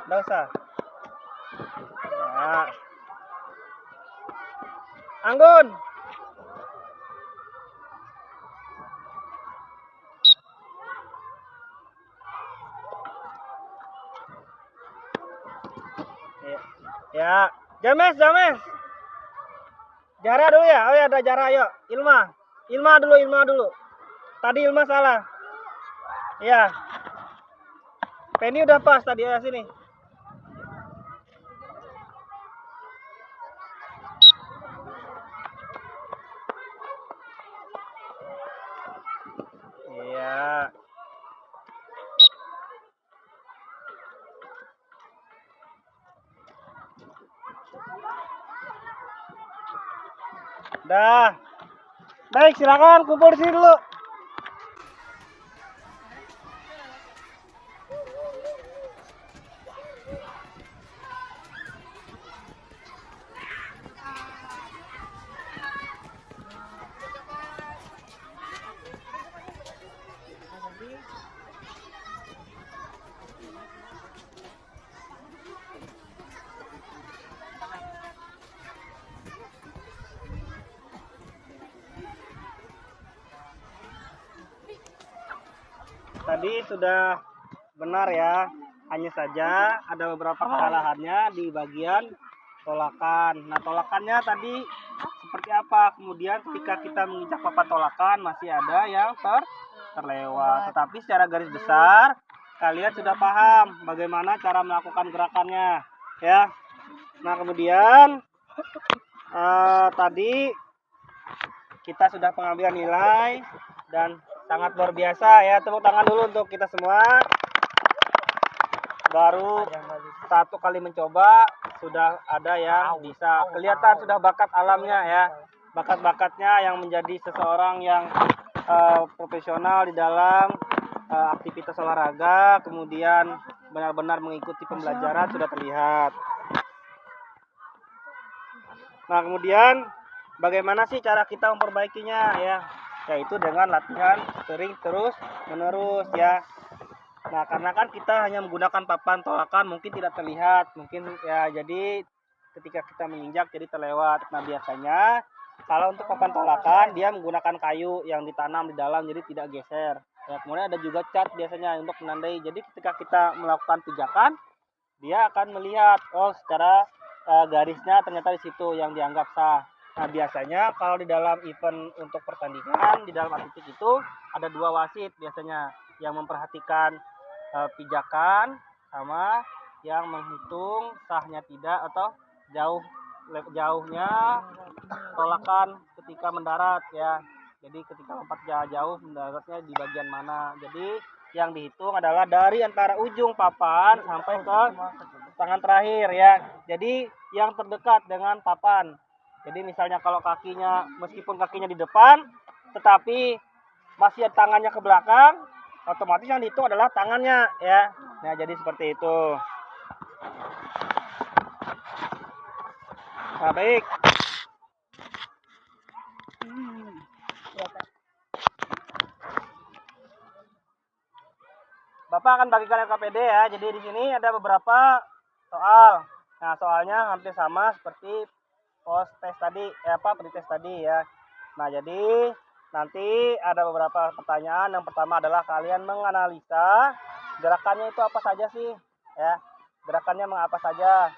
Nggak usah. Ya. Anggun. Ya. James. Jara dulu ya. Oh ya ada Jara, ayo. Ilma dulu. Tadi Ilma salah. Ya. Penny udah pas tadi ya sini. Iya. Dah. Baik, silakan kumpul di sini dulu. Tadi sudah benar ya, hanya saja ada beberapa kesalahannya di bagian tolakan. Nah, tolakannya tadi seperti apa? Kemudian ketika kita menginjak papan tolakan masih ada yang terlewat. Tetapi secara garis besar kalian sudah paham bagaimana cara melakukan gerakannya, ya. Nah, kemudian tadi kita sudah pengambilan nilai dan sangat luar biasa ya. Tepuk tangan dulu untuk kita semua. Baru satu kali mencoba sudah ada yang bisa kelihatan sudah bakat alamnya ya. Bakat-bakatnya yang menjadi seseorang yang profesional di dalam aktivitas olahraga, kemudian benar-benar mengikuti pembelajaran sudah terlihat. Nah, kemudian bagaimana sih cara kita memperbaikinya ya? Yaitu dengan latihan sering terus menerus ya. Nah, karena kan kita hanya menggunakan papan tolakan mungkin tidak terlihat, mungkin ya, jadi ketika kita menginjak jadi terlewat. Nah, biasanya kalau untuk papan tolakan dia menggunakan kayu yang ditanam di dalam jadi tidak geser. Ya, kemudian ada juga cat biasanya untuk menandai. Jadi ketika kita melakukan pijakan dia akan melihat, oh secara garisnya ternyata di situ yang dianggap sah. Nah biasanya kalau di dalam event untuk pertandingan di dalam atletik itu ada dua wasit biasanya yang memperhatikan pijakan sama yang menghitung sahnya tidak atau jauhnya tolakan ketika mendarat ya. Jadi ketika lompat jauh mendaratnya di bagian mana. Jadi yang dihitung adalah dari antara ujung papan sampai ke tangan terakhir ya. Jadi yang terdekat dengan papan. Jadi misalnya kalau kakinya meskipun kakinya di depan tetapi masih tangannya ke belakang, otomatis yang dihitung adalah tangannya ya. Nah, jadi seperti itu. Nah, baik. Bapak akan bagikan LKPD ya. Jadi di sini ada beberapa soal. Nah, soalnya hampir sama seperti pretest tadi ya. Nah, jadi nanti ada beberapa pertanyaan. Yang pertama adalah kalian menganalisa gerakannya itu apa saja sih? Ya. Gerakannya mengapa saja?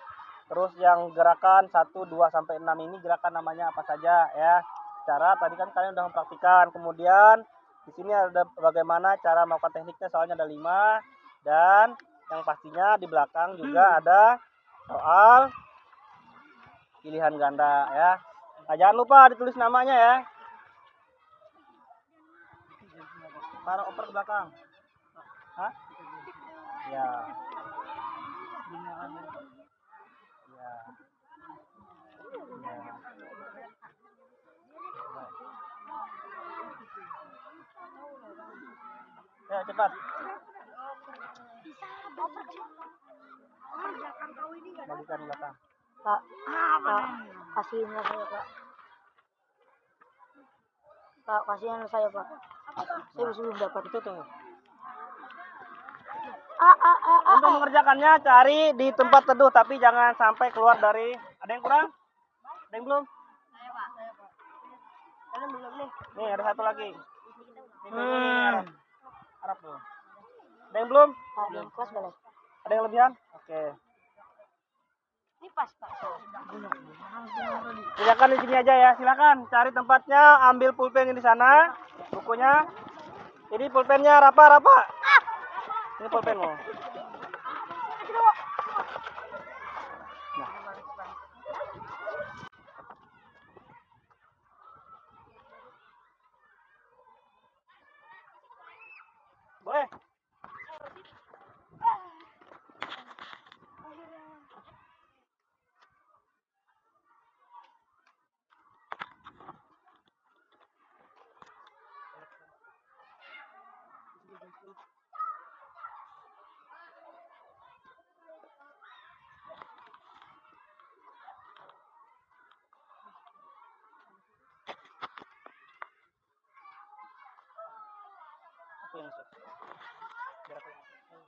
Terus yang gerakan 1, 2 sampai 6 ini gerakan namanya apa saja ya? Secara tadi kan kalian sudah mempraktikkan. Kemudian di sini ada bagaimana cara melakukan tekniknya, soalnya ada 5 dan yang pastinya di belakang juga ada soal pilihan ganda ya. Nah, jangan lupa ditulis namanya ya. Taruh oper ke belakang. Hah? Ya. Ya. Ya. Ya, cepat. Bagikan belakang. Pak, kasihin saya Pak. Pak, kasihan saya Pak. Saya belum dapat Itu tuh. Ah. Untuk mengerjakannya cari di tempat teduh tapi jangan sampai keluar dari. Ada yang kurang? Ada yang belum? Saya Pak. Saya belum nih. Nih ada satu lagi. Harap tuh. Ada yang belum? Pak, belum kelas boleh. Ada yang lebihan? Oke. Ini pas Pak. Silakan di sini aja ya. Silakan cari tempatnya, ambil pulpen di sana, bukunya. Ini pulpennya Rapa. Ini pulpenmu. Nah. Boleh. Aku yang masuk. Biar aku yang masuk.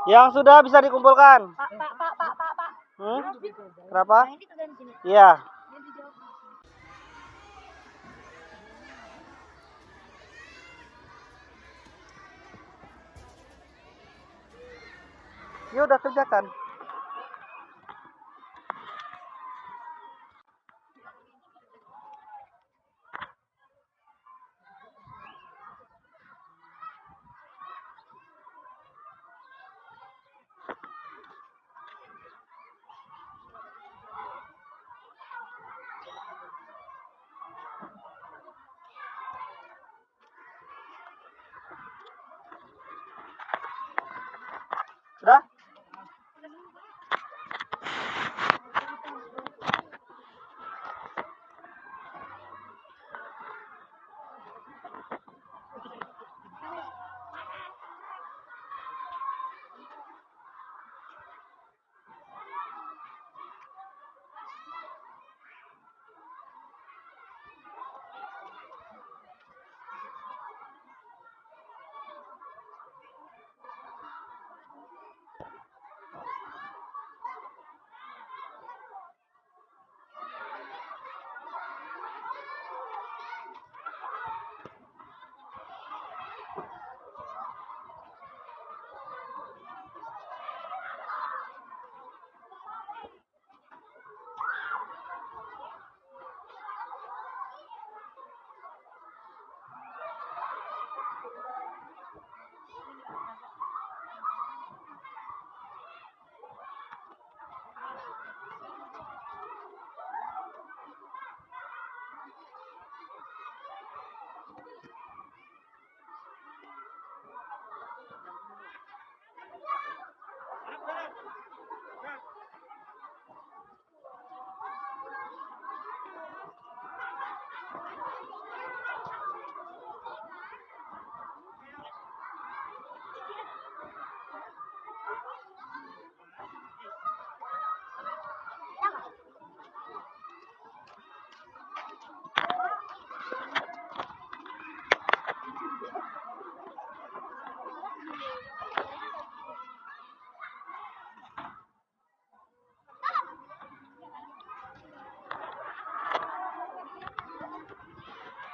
Yang sudah bisa dikumpulkan. Pak. Kenapa? Yang ini tuh di sini. Iya. Ini dijawab. Ya udah kerjakan. Sudah?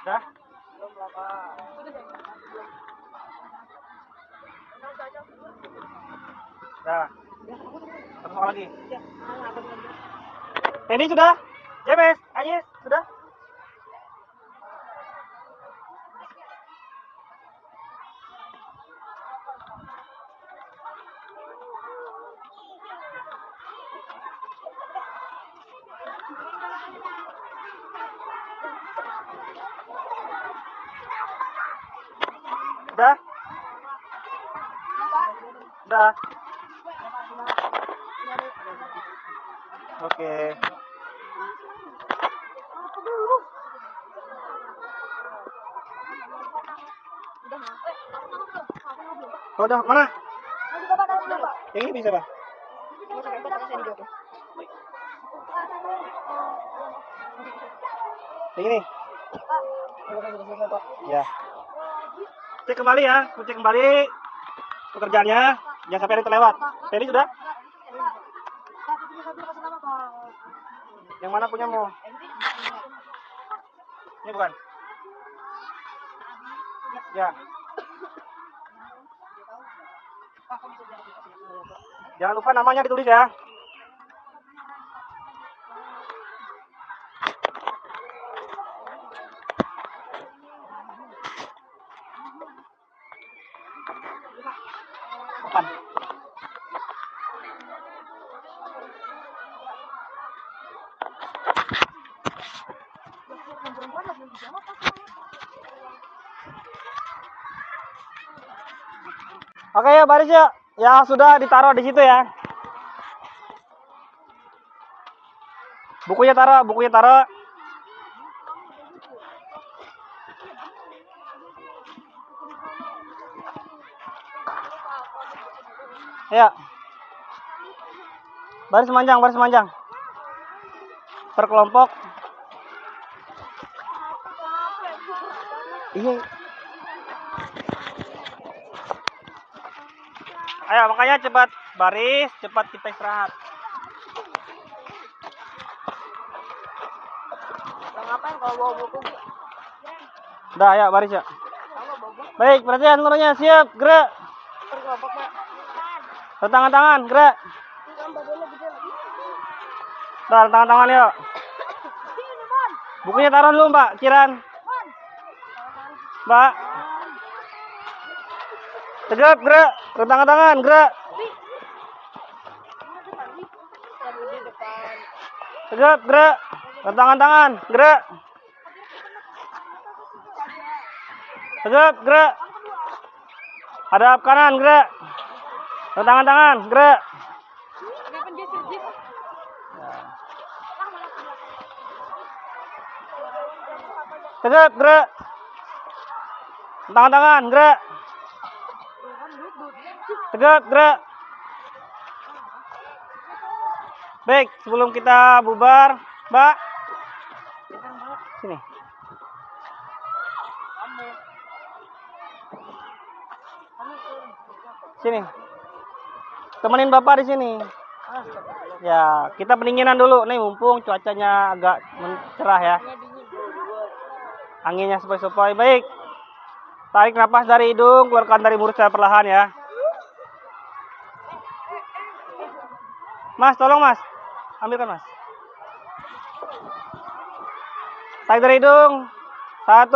Dah? Dah. Satu soal lagi. Ini sudah? James, Ayes, sudah? Udah? Udah. Oke. Oh, udah, mana? Yang ini bisa, Pak? Yang ini? Ya. Cek kembali ya, cek kembali pekerjaannya, jangan sampai ada yang terlewat. Tadi sudah? Yang mana punyamu? Ini bukan? Ya. Jangan lupa namanya ditulis ya. Depan. Oke ya, baris ya. Ya sudah ditaruh di situ ya. Bukunya taruh. Ya. Baris panjang. Per kelompok. Iya. Ayo, makanya cepat baris, cepat kita istirahat. Ngapain kalau bawa buku? Udah, ayo baris ya. Baik, perhatian seluruhnya, siap, gerak. Tangan-tangan, gerak. Bentar, tangan-tangan yuk. Bukunya taruh dulu, Mbak, Kiran. Mbak. Tegap, gerak. Tangan-tangan, gerak. Tegap, gerak. Tangan-tangan, gerak. Tegap, gerak. Hadap kanan, gerak. Tangan-tangan, gerak. Tegap, gerak. Tangan-tangan, gerak. Tegap, gerak. Baik, sebelum kita bubar, Mbak. Sini. Sini. Temenin Bapak di sini. Ya, kita pendinginan dulu nih mumpung cuacanya agak cerah ya. Anginnya sepoi-sepoi. Baik. Tarik napas dari hidung, keluarkan dari mulut secara perlahan ya. Mas, tolong Mas. Ambilkan Mas. Tarik dari hidung. 1,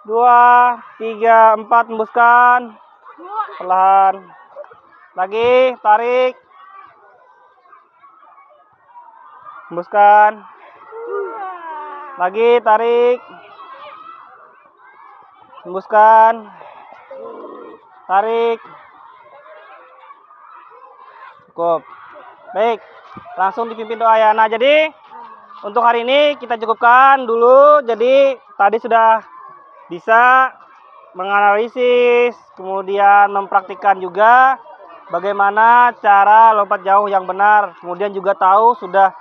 2, 3, 4, hembuskan. Perlahan. Lagi, tarik. Hembuskan. Lagi, tarik. Hembuskan. Tarik. Cukup. Baik, langsung dipimpin doa ya. Nah, jadi untuk hari ini kita cukupkan dulu. Jadi tadi sudah bisa menganalisis, kemudian mempraktikkan juga bagaimana cara lompat jauh yang benar. Kemudian juga tahu sudah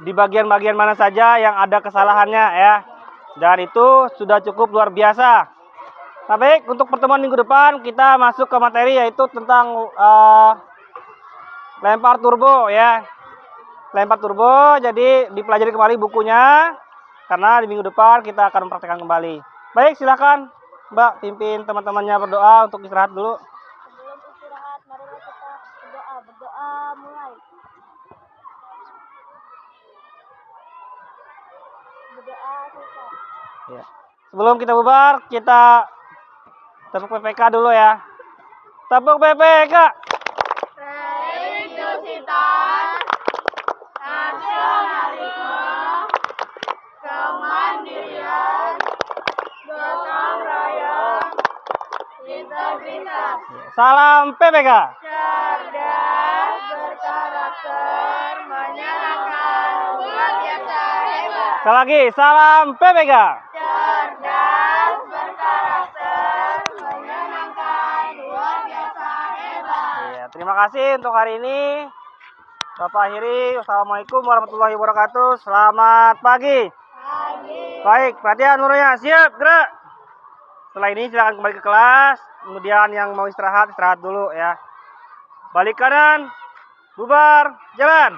di bagian-bagian mana saja yang ada kesalahannya ya. Dan itu sudah cukup luar biasa. Nah, baik, untuk pertemuan minggu depan kita masuk ke materi yaitu tentang lempar turbo ya. Lempar turbo, jadi dipelajari kembali bukunya karena di minggu depan kita akan mempraktikkan kembali. Baik, silakan Mbak pimpin teman-temannya berdoa untuk istirahat dulu. Sebelum istirahat, marilah kita berdoa. Berdoa mulai. Berdoa selesai. Ya. Sebelum kita bubar, kita tepuk PPK dulu ya. Tepuk PPK. Religiositas, nasionalisme, kemandirian, gotong royong, integritas, Salam PPK. cerdas, berkarakter, menyenangkan, luar biasa hebat. Sekali lagi, salam PPK. Cerdas, berkarakter, menyenangkan, luar biasa hebat. Ya, terima kasih untuk hari ini. Bapak akhiri. Wassalamualaikum warahmatullahi wabarakatuh. Selamat pagi. Pagi. Baik, perhatian seluruhnya. Siap, gerak. Setelah ini silakan kembali ke kelas. Kemudian yang mau istirahat, istirahat dulu ya. Balik kanan. Bubar, jalan.